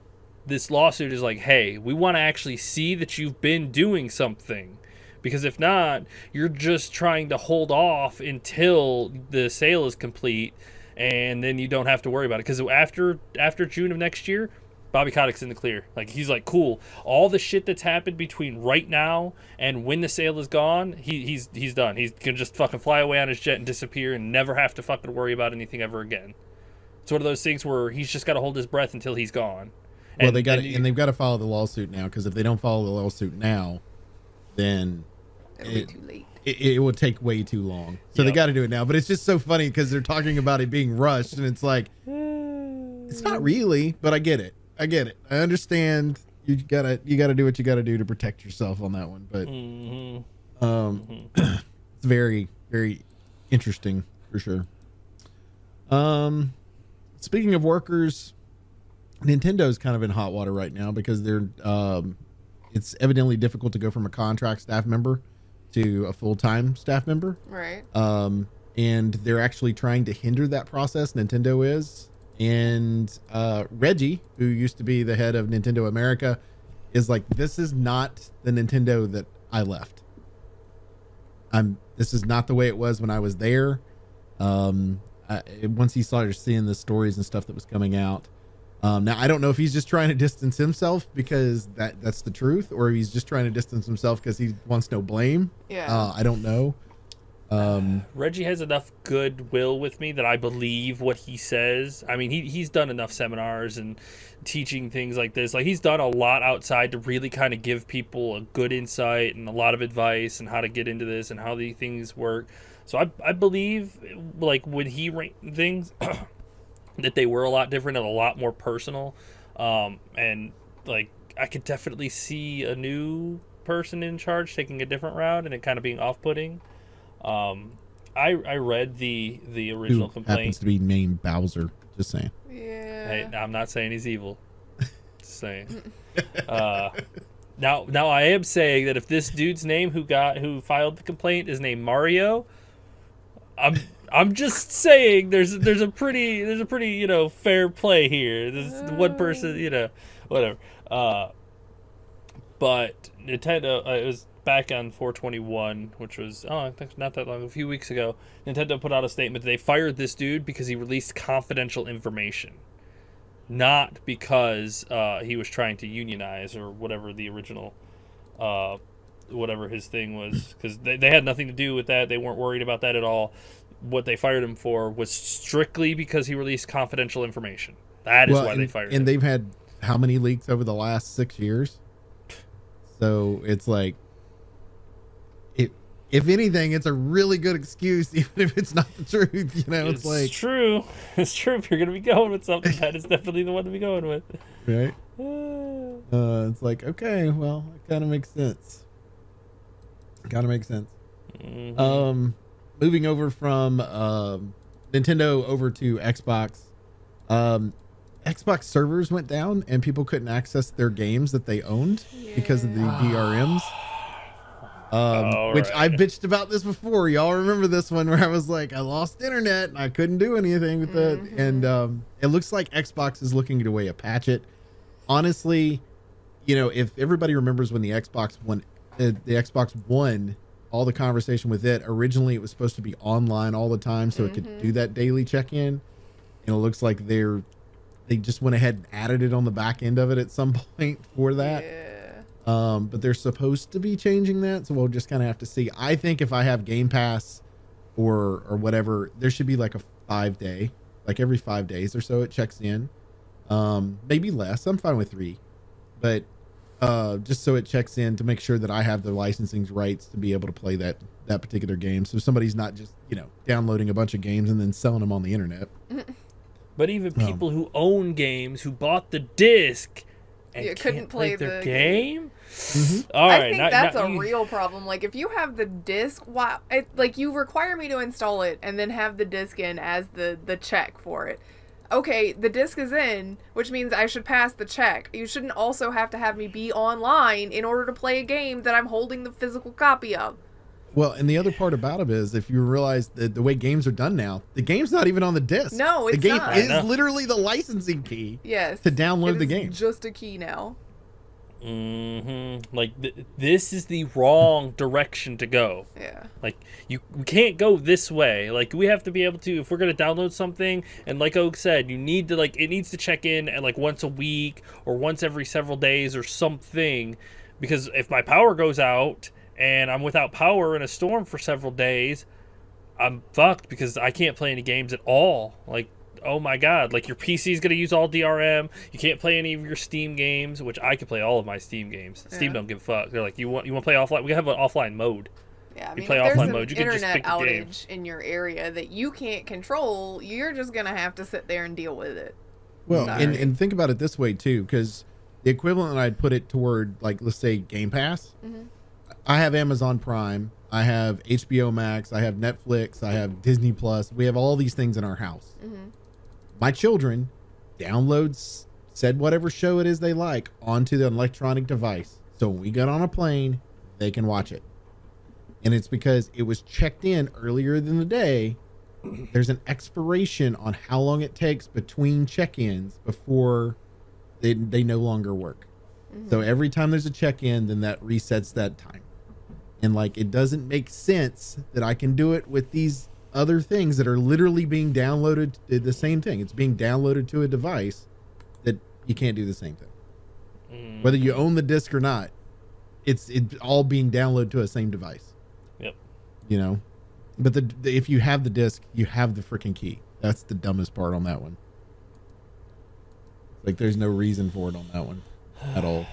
lawsuit is like, hey, we want to actually see that you've been doing something, because if not, you're just trying to hold off until the sale is complete, and then you don't have to worry about it. Because after June of next year, Bobby Kotick's in the clear. Like, he's like, cool, all the shit that's happened between right now and when the sale is gone, he's done. He's gonna just fucking fly away on his jet and disappear and never have to fucking worry about anything ever again. It's one of those things where he's just got to hold his breath until he's gone. Well, they've got to follow the lawsuit now, because if they don't follow the lawsuit now, then it'll be too late. It will take way too long. So they got to do it now. But it's just so funny because they're talking about it being rushed, and it's like, it's not really, but I get it. I understand. You gotta do what you gotta do to protect yourself on that one. But it's very, very interesting for sure. Speaking of workers, Nintendo's kind of in hot water right now because it's evidently difficult to go from a contract staff member to a full-time staff member. Right. And they're actually trying to hinder that process. Nintendo is. And Reggie, who used to be the head of Nintendo America, is like, this is not the Nintendo that I left. This is not the way it was when I was there. Once he started seeing the stories and stuff that was coming out, Now I don't know if he's just trying to distance himself because that's the truth, or if he's just trying to distance himself because he wants no blame. Yeah. I don't know. Reggie has enough goodwill with me that I believe what he says. I mean, he's done enough seminars and teaching things like this. Like, he's done a lot outside to really kind of give people a good insight and a lot of advice and how to get into this and how these things work. So I believe, like, when he ranked things, that they were a lot different and a lot more personal. And, like, I could definitely see a new person in charge taking a different route and it kind of being off-putting. I read the original complaint. Happens to be named Bowser. Just saying. Yeah. Hey, I'm not saying he's evil. Just saying. Now I am saying that if this dude's name who filed the complaint is named Mario, I'm just saying there's a pretty fair play here. There's one person, whatever. But Nintendo, it was back on 421, which was not that long, a few weeks ago. Nintendo put out a statement that they fired this dude because he released confidential information, not because he was trying to unionize or whatever the original, whatever his thing was, because they had nothing to do with that. They weren't worried about that at all. What they fired him for was strictly because he released confidential information. That is why they fired him. And they've had how many leaks over the last 6 years? So it's like, if anything, it's a really good excuse, even if it's not the truth. It's like true. It's true. If you're going to be going with something, that is definitely the one to be going with. Right. It's like, okay, well, it kind of makes sense. Mm-hmm. Moving over from Nintendo over to Xbox. Xbox servers went down and people couldn't access their games that they owned because of the DRMs. Which I bitched about this before. Y'all remember this one where I was like, I lost internet and I couldn't do anything with it. And it looks like Xbox is looking at a way to patch it. Honestly, if everybody remembers when the Xbox One, all the conversation with it, originally it was supposed to be online all the time so it could do that daily check-in. And it looks like they just went ahead and added it on the back end of it at some point for that. Yeah. But they're supposed to be changing that, so we'll just kind of have to see. I think if I have Game Pass or whatever, there should be like a 5-day, like every 5 days or so it checks in. Maybe less. I'm fine with 3, but just so it checks in to make sure that I have the licensing rights to be able to play that particular game. So somebody's not just downloading a bunch of games and then selling them on the internet. But even people who own games who bought the disc and couldn't play their game. All right, I think that's a real problem. Like, if you have the disc, you require me to install it and then have the disc in as the check for it. Okay, the disc is in, which means I should pass the check. You shouldn't also have to have me be online in order to play a game that I'm holding the physical copy of. Well, and the other part about it is, if you realize that the way games are done now, the game's not even on the disc. No, it's not. The game is literally the licensing key. Yes. To download the game. Just a key now. Like, this is the wrong direction to go. Yeah. Like, we can't go this way. Like, we have to be able to, if we're going to download something, and like Oak said, you need to, it needs to check in at, once a week or once every several days or something. Because if my power goes out and I'm without power in a storm for several days, I'm fucked because I can't play any games at all. Like, oh my god, your PC is going to use all DRM. You can't play any of your Steam games, which I can play all of my Steam games. Steam don't give a fuck. They're like, you want to play offline? We have an offline mode. Yeah, I mean, if play there's offline an mode. You can just pick internet the game. outage in your area that you can't control, you're just going to have to sit there and deal with it. Well, and think about it this way too, because the equivalent I'd put it toward, let's say Game Pass. I have Amazon Prime, I have HBO Max, I have Netflix, I have Disney Plus. We have all these things in our house. My children download said whatever show it is they like onto the electronic device. So when we get on a plane, they can watch it. And it's because it was checked in earlier than the day. There's an expiration on how long it takes between check-ins before they no longer work. So every time there's a check-in, then that resets that time. And it doesn't make sense that I can do it with these other things that are literally being downloaded. The same thing. It's being downloaded to a device that you can't do the same thing. Whether you own the disc or not, it's all being downloaded to a same device. Yep. You know, but if you have the disc, you have the freaking key. That's the dumbest part on that one. Like, there's no reason for it on that one at all.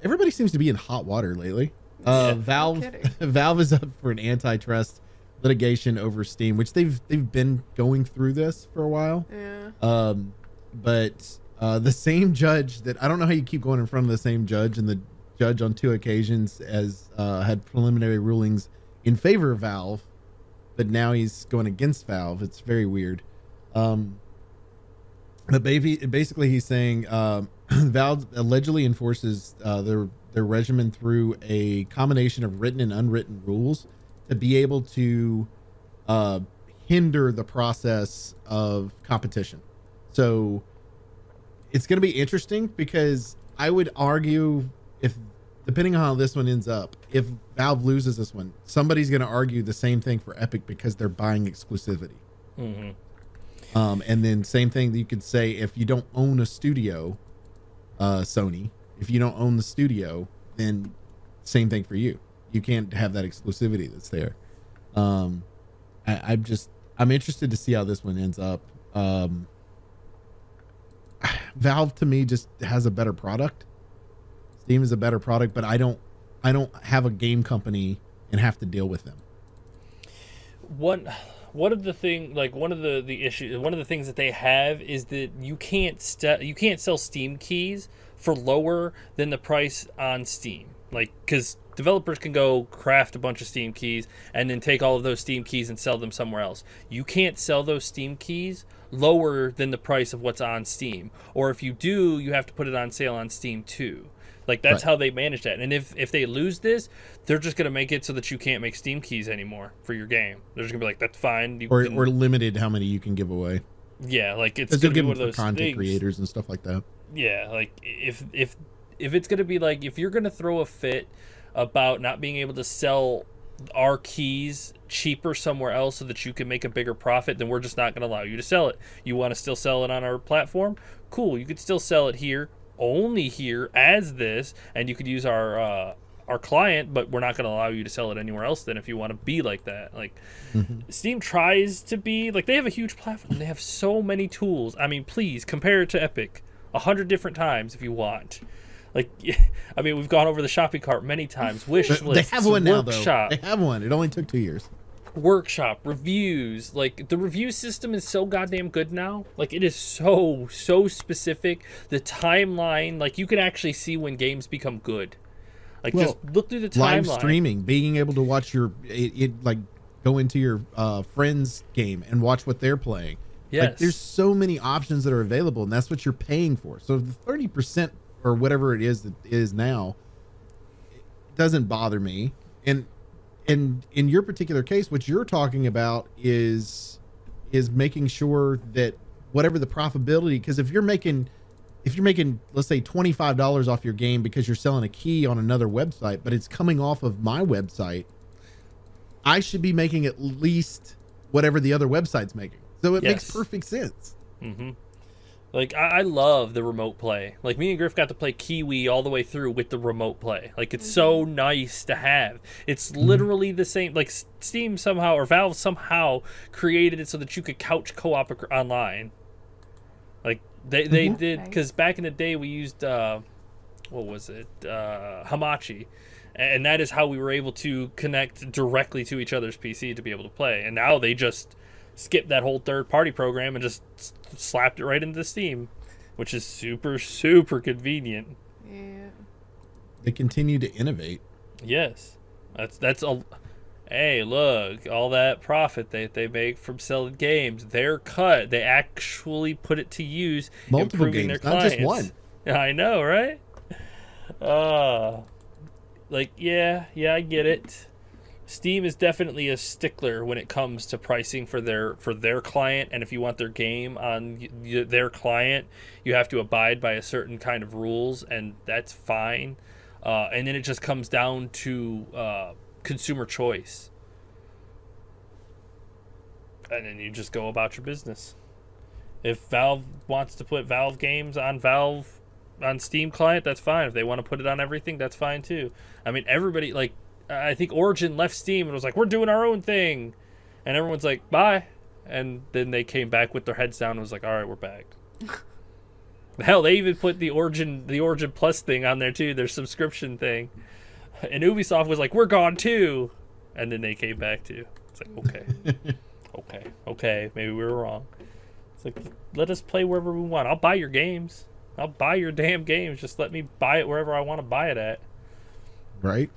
Everybody seems to be in hot water lately. Valve is up for an antitrust litigation over Steam, which they've been going through this for a while. Yeah. But the same judge that, I don't know how you keep going in front of the same judge, and the judge on 2 occasions has had preliminary rulings in favor of Valve, but now he's going against Valve. It's very weird. But basically he's saying Valve allegedly enforces their regimen through a combination of written and unwritten rules to be able to hinder the process of competition. So it's going to be interesting, because I would argue, if depending on how this one ends up, if Valve loses this one, somebody's going to argue the same thing for Epic because they're buying exclusivity. Mm-hmm. And then same thing that you could say if you don't own a studio, Sony, if you don't own the studio, then same thing for you. You can't have that exclusivity that's there. I'm interested to see how this one ends up. Valve to me just has a better product. Steam is a better product, but I don't have a game company and have to deal with them. One of the things that they have is that you can't sell Steam keys for lower than the price on Steam. Like, because developers can go craft a bunch of Steam keys and then take all of those Steam keys and sell them somewhere else. You can't sell those Steam keys lower than the price of what's on Steam. Or if you do, you have to put it on sale on Steam too. Like, that's how they manage that. And if they lose this, they're just going to make it so that you can't make Steam keys anymore for your game. They're just going to be like, that's fine. Or limited how many you can give away. Yeah, like, it's going to be one of those content creators and stuff like that. Yeah, like, if it's going to be like, if you're going to throw a fit about not being able to sell our keys cheaper somewhere else so that you can make a bigger profit, then we're just not going to allow you to sell it. You want to still sell it on our platform? Cool, you could still sell it here, only here as this, and you could use our client, but we're not going to allow you to sell it anywhere else then if you want to be like that. Like, Steam tries to be like, they have a huge platform, they have so many tools. I mean, please compare it to Epic 100 different times if you want. Like, I mean, we've gone over the shopping cart many times. Wish lists, they have one now, Workshop. Though. They have one. It only took 2 years. Workshop, reviews. Like, the review system is so goddamn good now. Like, it is so specific. The timeline, like, you can actually see when games become good. Like, just look through the timeline. Live streaming, being able to watch like, go into your friend's game and watch what they're playing. Yes. Like, there's so many options that are available, and that's what you're paying for. So the 30% or whatever it is that is now, it doesn't bother me. And in your particular case, what you're talking about is making sure that whatever the profitability, because if you're making, let's say $25 off your game because you're selling a key on another website, but it's coming off of my website, I should be making at least whatever the other website's making. So it makes perfect sense. Mm-hmm. Like, I love the remote play. Like, me and Griff got to play Kiwi all the way through with the remote play. Like, it's so nice to have. It's literally the same. Like, Steam somehow, or Valve somehow created it so that you could couch co-op online. Like, they did, because back in the day we used, what was it? Hamachi. And that is how we were able to connect directly to each other's PC to be able to play. And now they just skipped that whole third-party program and just slapped it right into Steam, which is super convenient. Yeah. They continue to innovate. Yes, that's a. Hey, look, all that profit they make from selling games, their cut, they actually put it to use, Multiple improving games, their clients. not just one. I know, right? Like, yeah, I get it. Steam is definitely a stickler when it comes to pricing for their client, and if you want their game on their client, you have to abide by a certain kind of rules, and that's fine. And then it just comes down to consumer choice, and then you just go about your business. If Valve wants to put Valve games on Steam client, that's fine. If they want to put it on everything, that's fine too. I mean, everybody, like, I think Origin left Steam and was like, we're doing our own thing. And everyone's like, bye. And then they came back with their heads down and was like, all right, we're back. Hell, they even put the Origin Plus thing on there too, their subscription thing. And Ubisoft was like, we're gone too. And then they came back too. It's like, okay, maybe we were wrong. It's like, let us play wherever we want. I'll buy your games. I'll buy your damn games. Just let me buy it wherever I want to buy it at. Right?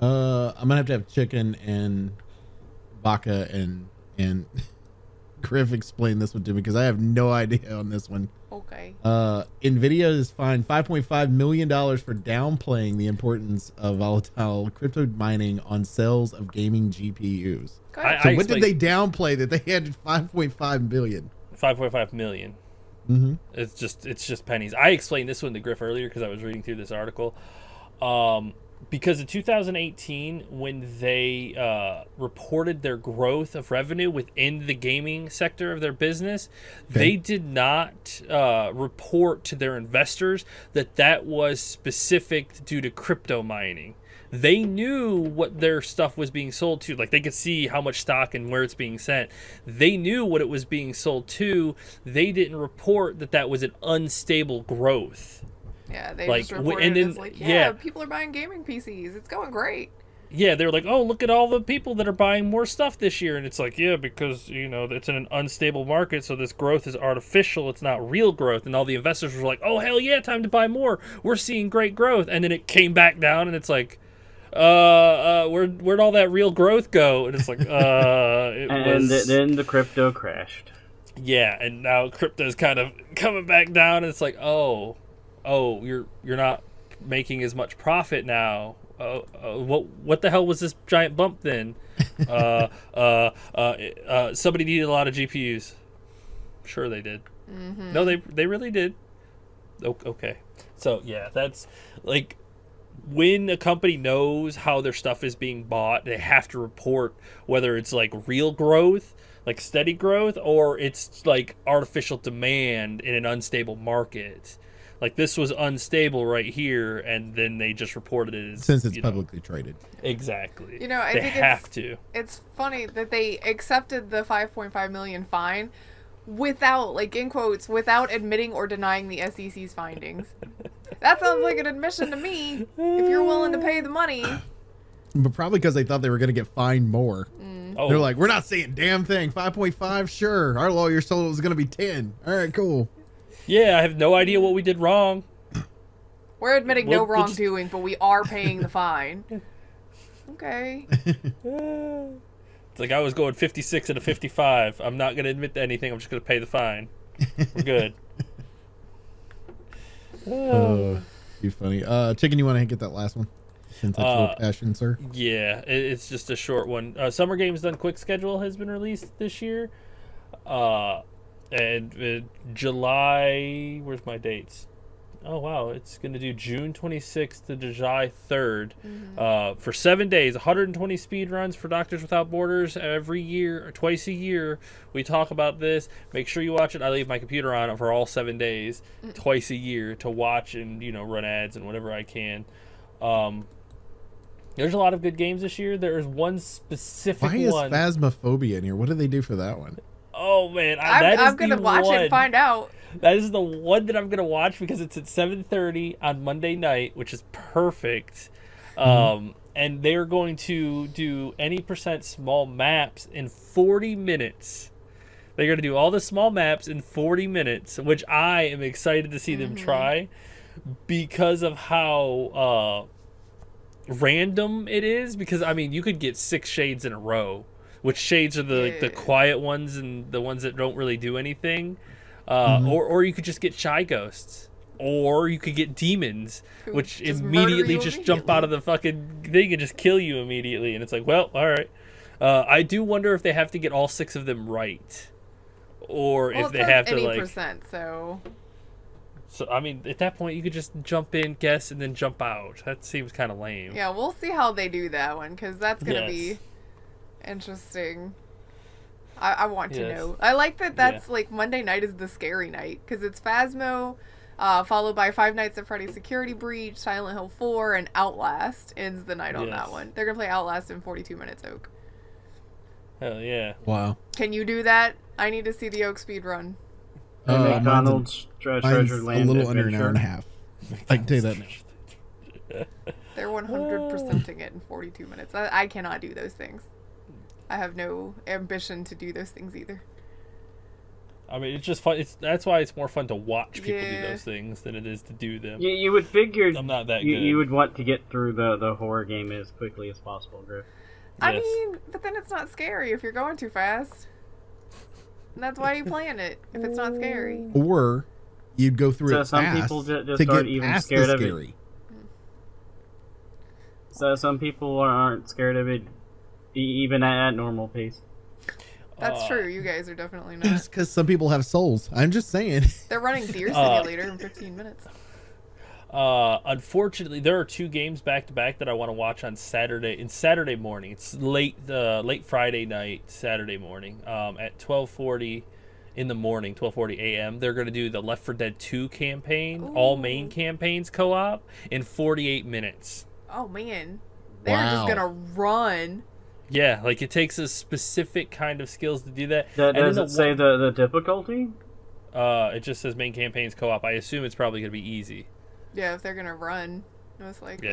I'm gonna have to have Chicken and Baka and Griff explain this one to me because I have no idea on this one. Okay. Nvidia is fined $5.5 million for downplaying the importance of volatile crypto mining on sales of gaming GPUs. So what did they downplay that they had 5.5 billion? 5.5 million. Mm-hmm. It's just pennies. I explained this one to Griff earlier because I was reading through this article. Because in 2018, when they reported their growth of revenue within the gaming sector of their business, they did not report to their investors that was specific due to crypto mining. They knew what their stuff was being sold to. Like, they could see how much stock and where it's being sent. They knew what it was being sold to. They didn't report that was an unstable growth. Yeah, they just reported it's like, people are buying gaming PCs. It's going great. Yeah, they were like, oh, look at all the people that are buying more stuff this year. And it's like, yeah, because, it's in an unstable market, so this growth is artificial. It's not real growth. And all the investors were like, oh, hell yeah, time to buy more. We're seeing great growth. And then it came back down, and it's like, where'd all that real growth go? And it's like, then the crypto crashed. Yeah, and now crypto's kind of coming back down, and it's like, oh, you're not making as much profit now. What the hell was this giant bump then? Somebody needed a lot of GPUs. Sure they did. Mm-hmm. No, they really did. Okay. So yeah, that's like, when a company knows how their stuff is being bought, they have to report whether it's like real growth, like steady growth, or it's like artificial demand in an unstable market. Like, this was unstable right here, and then they just reported it as, since it's publicly traded. Exactly. I think they have to. It's funny that they accepted the 5.5 million fine without, like, in quotes, without admitting or denying the SEC's findings. That sounds like an admission to me. If you're willing to pay the money. But probably because they thought they were going to get fined more. Oh. They're like, we're not saying damn thing. 5.5, sure. Our lawyer told it was going to be 10. All right, cool. Yeah, I have no idea what we did wrong. We're admitting no wrongdoing, but we are paying the fine. Okay. It's like, I was going 56 and a 55. I'm not going to admit to anything. I'm just going to pay the fine. We're good. Too funny. Chicken, you want to get that last one? Since that's your passion, sir. Yeah, it's just a short one. Summer Games Done Quick schedule has been released this year. And July, where's my dates? Oh, wow. It's going to do June 26th to July 3rd. Mm-hmm. For 7 days, 120 speed runs for Doctors Without Borders every year, or twice a year. We talk about this. Make sure you watch it. I leave my computer on for all 7 days, twice a year, to watch and, run ads and whatever I can. There's a lot of good games this year. There is one specific one. Why is Phasmophobia in here? What did they do for that one? Oh, man. I'm going to watch it and find out. That is the one that I'm going to watch because it's at 7:30 on Monday night, which is perfect. And they're going to do any % small maps in 40 minutes. They're going to do all the small maps in 40 minutes, which I am excited to see them try because of how random it is. Because, I mean, you could get 6 shades in a row, which shades are the quiet ones and the ones that don't really do anything. Or you could just get shy ghosts, or you could get demons, which immediately just jump out of the fucking thing and just kill you immediately. And it's like, well, all right. I do wonder if they have to get all 6 of them right, or if they have to like %. So I mean, at that point, you could just jump in, guess, and then jump out. That seems kind of lame. Yeah, we'll see how they do that one because that's gonna be interesting. I want to know. I like that that's like Monday night is the scary night because it's Phasmo, followed by Five Nights at Freddy's Security Breach, Silent Hill 4, and Outlast ends the night on that one. They're going to play Outlast in 42 minutes, Oak. Hell yeah. Wow. Can you do that? I need to see the Oak speed run. McDonald's Treasure Land a little Adventure. under an hour and a half. I can tell you that now. They're 100%ing it in 42 minutes. I cannot do those things. I have no ambition to do those things either. I mean, it's just fun. That's why it's more fun to watch people do those things than it is to do them. You would figure I'm not that good. You would want to get through the horror game as quickly as possible, Griff. I mean, but then it's not scary if you're going too fast. And that's why you plan it, if it's not scary. Or you'd go through it some fast people just to aren't get even past scared the of scary. it. So some people aren't scared of it even at normal pace. That's true. You guys are definitely not. It's because some people have souls. I'm just saying. They're running Deer Simulator in 15 minutes. Unfortunately, there are 2 games back to back that I want to watch on Saturday morning. It's late Friday night, Saturday morning. At 12:40 in the morning, 12:40 a.m. They're going to do the Left 4 Dead 2 campaign, all main campaigns co-op in 48 minutes. Oh man, they're just gonna run. Yeah, like it takes a specific kind of skills to do that. Does it say the difficulty? It just says main campaigns co-op. I assume it's probably going to be easy. Yeah, if they're gonna run, most likely.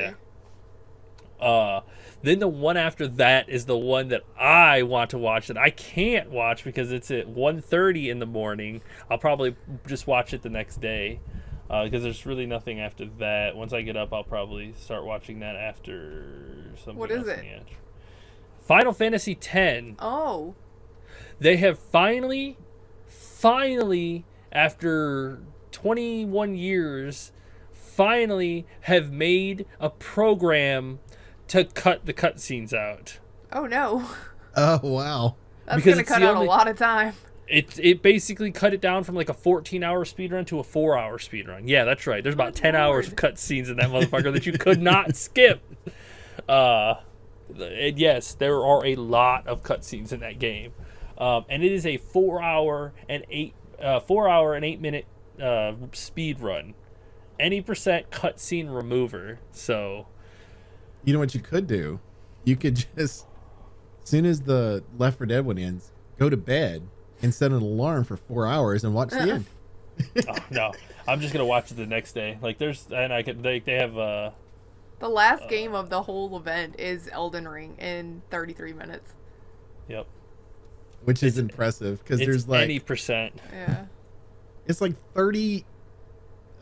Yeah. Then the one after that is the one that I want to watch that I can't watch because it's at 1:30 in the morning. I'll probably just watch it the next day because there's really nothing after that. Once I get up, I'll probably start watching that after something. What is else it? Final Fantasy X. Oh. They have finally, after 21 years, have made a program to cut the cutscenes out. Oh no. Oh wow. That's going to cut out a lot of time. It basically cut it down from like a 14-hour speedrun to a 4-hour speedrun. Yeah, that's right. There's about 10 hours of cutscenes in that motherfucker that you could not skip. And yes, there are a lot of cutscenes in that game. And it is a 4-hour and 8-minute speed run. Any percent cutscene remover. So, you know what you could do? You could just, as soon as the Left 4 Dead one ends, go to bed and set an alarm for 4 hours and watch the end. Oh, no, I'm just gonna watch it the next day. Like they have the last game of the whole event is Elden Ring in 33 minutes. Yep. Which is impressive because there's like any percent. Yeah. It's like 30.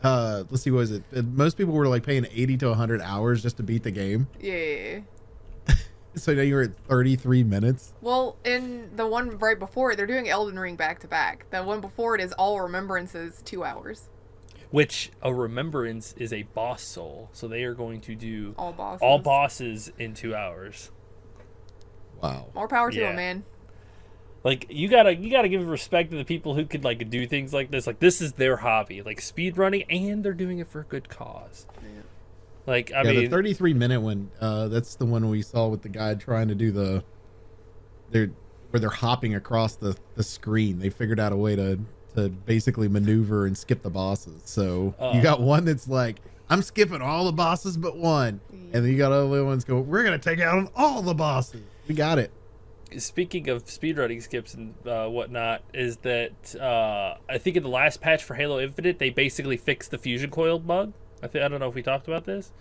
Let's see, what is it? Most people were like paying 80 to 100 hours just to beat the game. Yeah. So now you're at 33 minutes. Well, in the one right before it, they're doing Elden Ring back to back. The one before it is All Remembrances, 2 hours. Which a remembrance is a boss soul, so they are going to do all bosses in 2 hours. Wow. More power to them, man. Like you gotta give respect to the people who could like do things like this. Like this is their hobby, like speed running, and they're doing it for a good cause. Yeah. Like I mean, the 33-minute one. That's the one we saw with the guy trying to do where they're hopping across the screen. They figured out a way to basically maneuver and skip the bosses. So you got one that's like, I'm skipping all the bosses but one, and then you got other ones go, we're gonna take out all the bosses. We got it. Speaking of speedrunning skips and whatnot, is that I think in the last patch for Halo Infinite, they basically fixed the fusion coil bug. I don't know if we talked about this.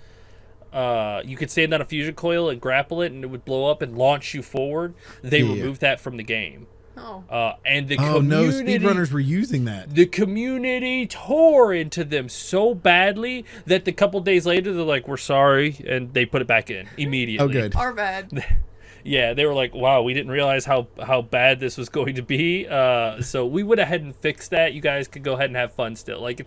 You could stand on a fusion coil and grapple it, and it would blow up and launch you forward. They removed that from the game. Oh. And the community, speedrunners were using that. The community tore into them so badly that the couple days later, they're like, we're sorry, and they put it back in immediately. Oh, good. Our bad. Yeah, they were like, wow, we didn't realize how bad this was going to be. So we went ahead and fixed that. You guys could go ahead and have fun still. Like,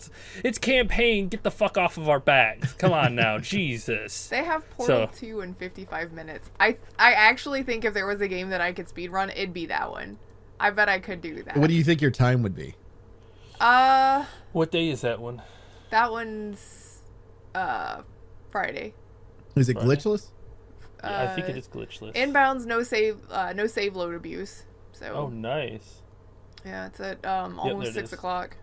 it's campaign. Get the fuck off of our backs. Come on now. Jesus. They have Portal 2 in 55 minutes. I actually think if there was a game that I could speedrun, it'd be that one. I bet I could do that. What do you think your time would be? What day is that one? That one's Friday. Is it glitchless? Yeah, I think it is glitchless. Inbounds, no save load abuse. So. Oh, nice. Yeah, it's at there almost it 6 is. o'clock.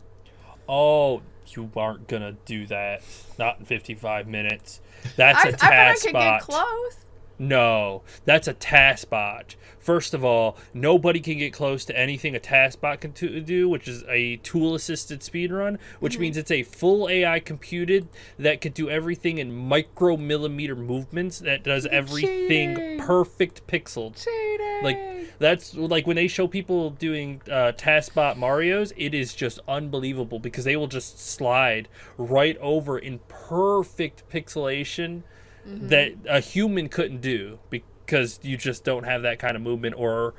Oh, you aren't gonna do that. Not in 55 minutes. That's a I bet I task could bot. get close. No, that's a task bot. First of all, nobody can get close to anything a task bot can do, which is a tool-assisted speedrun, which means it's a full AI computed that could do everything in micromillimeter movements, that does everything Cheating. perfect pixeled. Cheating. Like, that's like when they show people doing task bot Marios, it is just unbelievable because they will just slide right over in perfect pixelation that a human couldn't do because you just don't have that kind of movement or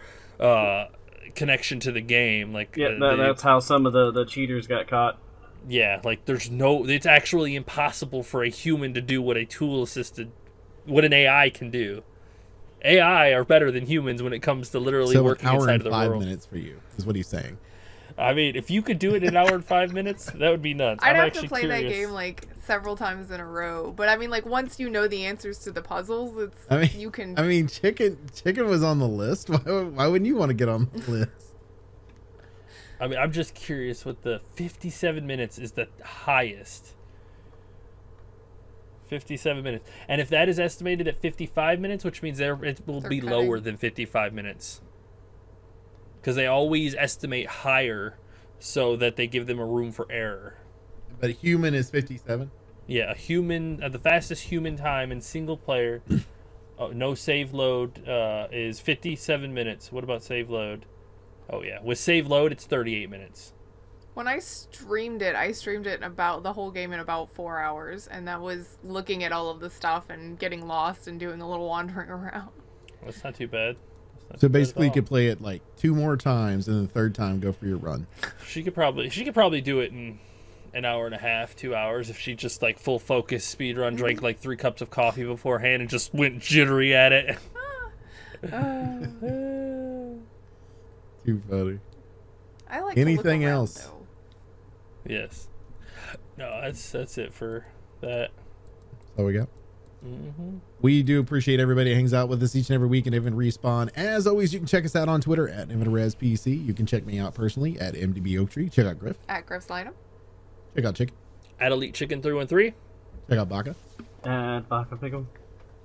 connection to the game. Like, Yeah, that's how some of the cheaters got caught. yeah, like it's actually impossible for a human to do what what an AI can do. AI are better than humans when it comes to literally So working an hour inside and of the 5 world. minutes for you is what he's saying. I mean, if you could do it in an hour and 5 minutes, that would be nuts. I'd I'm have actually to play curious. that game like several times in a row. But I mean, like once you know the answers to the puzzles, it's you can. I mean, chicken was on the list. Why wouldn't you want to get on the list? I mean, I'm just curious what the 57 minutes is the highest. 57 minutes. And if that is estimated at 55 minutes, which means it will They're be cutting. lower than 55 minutes. Because they always estimate higher so that they give them a room for error. But human is 57. Yeah, the fastest human time in single player, no save load, is 57 minutes. What about save load? Oh, yeah. With save load, it's 38 minutes. When I streamed it in about the whole game in about 4 hours, and that was looking at all of the stuff and getting lost and doing a little wandering around. That's not too bad. So basically, you could play it like 2 more times, and the third time go for your run. She could probably do it in an hour and a half, 2 hours, if she just like full focus speed run, drank like 3 cups of coffee beforehand, and just went jittery at it. Too funny. I like Anything to look around, else? though. Yes. No, that's it for that. That's all we got. Mm-hmm. We do appreciate everybody who hangs out with us each and every week and Event Respawn. As always, you can check us out on Twitter at EventResPC. You can check me out personally at MDB Oaktree. Check out Griff. At Griff's Lineup. Check out Chicken. At Elite Chicken 313. Check out Baka. And Baka Pickle.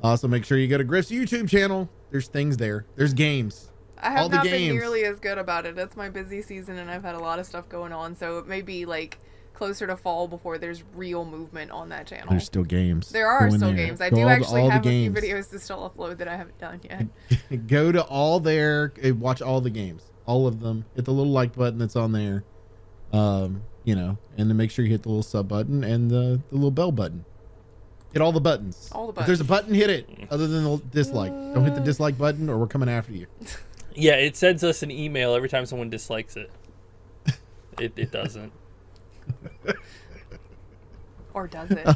Also, make sure you go to Griff's YouTube channel. There's things there. There's games. I have All the not been games. nearly as good about it. It's my busy season, and I've had a lot of stuff going on, so it may be like closer to fall before there's real movement on that channel. There's still games. There are Go in still there. games. I Go do all actually the have a few games. videos to still upload that I haven't done yet. Go to all there. Watch all the games. All of them. Hit the little like button that's on there. You know, and then make sure you hit the little sub button and the little bell button. Hit all the buttons. All the If there's a buttons. button, hit it. Other than the dislike. Don't hit the dislike button or we're coming after you. Yeah, it sends us an email every time someone dislikes it. It doesn't. Or does it?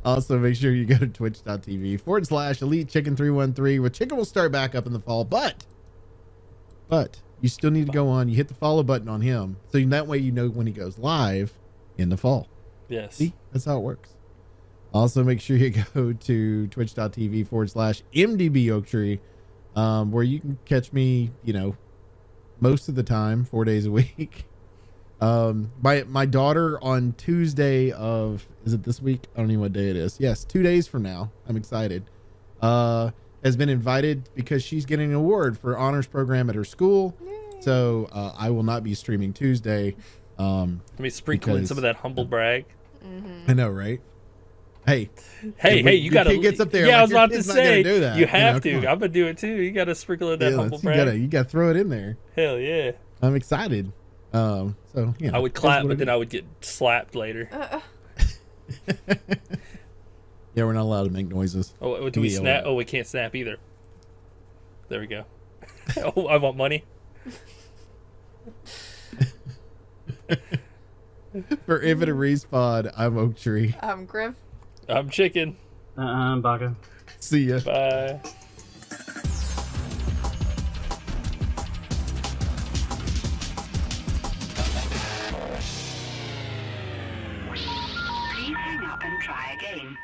Also, make sure you go to twitch.tv/Elite Chicken 313 where Chicken will start back up in the fall. But you still need to go on. You hit the follow button on him. So that way you know when he goes live in the fall. Yes. See, that's how it works. Also, make sure you go to twitch.tv/MDB Oaktree, where you can catch me, you know, most of the time, 4 days a week. My daughter on Tuesday of, is it this week? I don't know what day it is. Yes, 2 days from now. I'm excited. Has been invited because she's getting an award for honors program at her school. Yay. So I will not be streaming Tuesday. Let me sprinkle in because- some of that humble brag. I know, right? Hey, Hey, when you your gotta. kid gets up there, Yeah, like, I was your about to kid's not gonna say do that, you have come to. on. I'm gonna do it too. You gotta sprinkle in that Yeah, humble you brag. gotta throw it in there. Hell yeah! I'm excited. So you know, I would that's clap, what but it then is. I would get slapped later. Yeah, we're not allowed to make noises. Oh, do we Yeah, snap? well. Oh, we can't snap either. There we go. Oh, I want money. For Infinite Respawn, I'm Oaktree. Griff. I'm chicken. Baka. See ya. Bye. Please hang up and try again.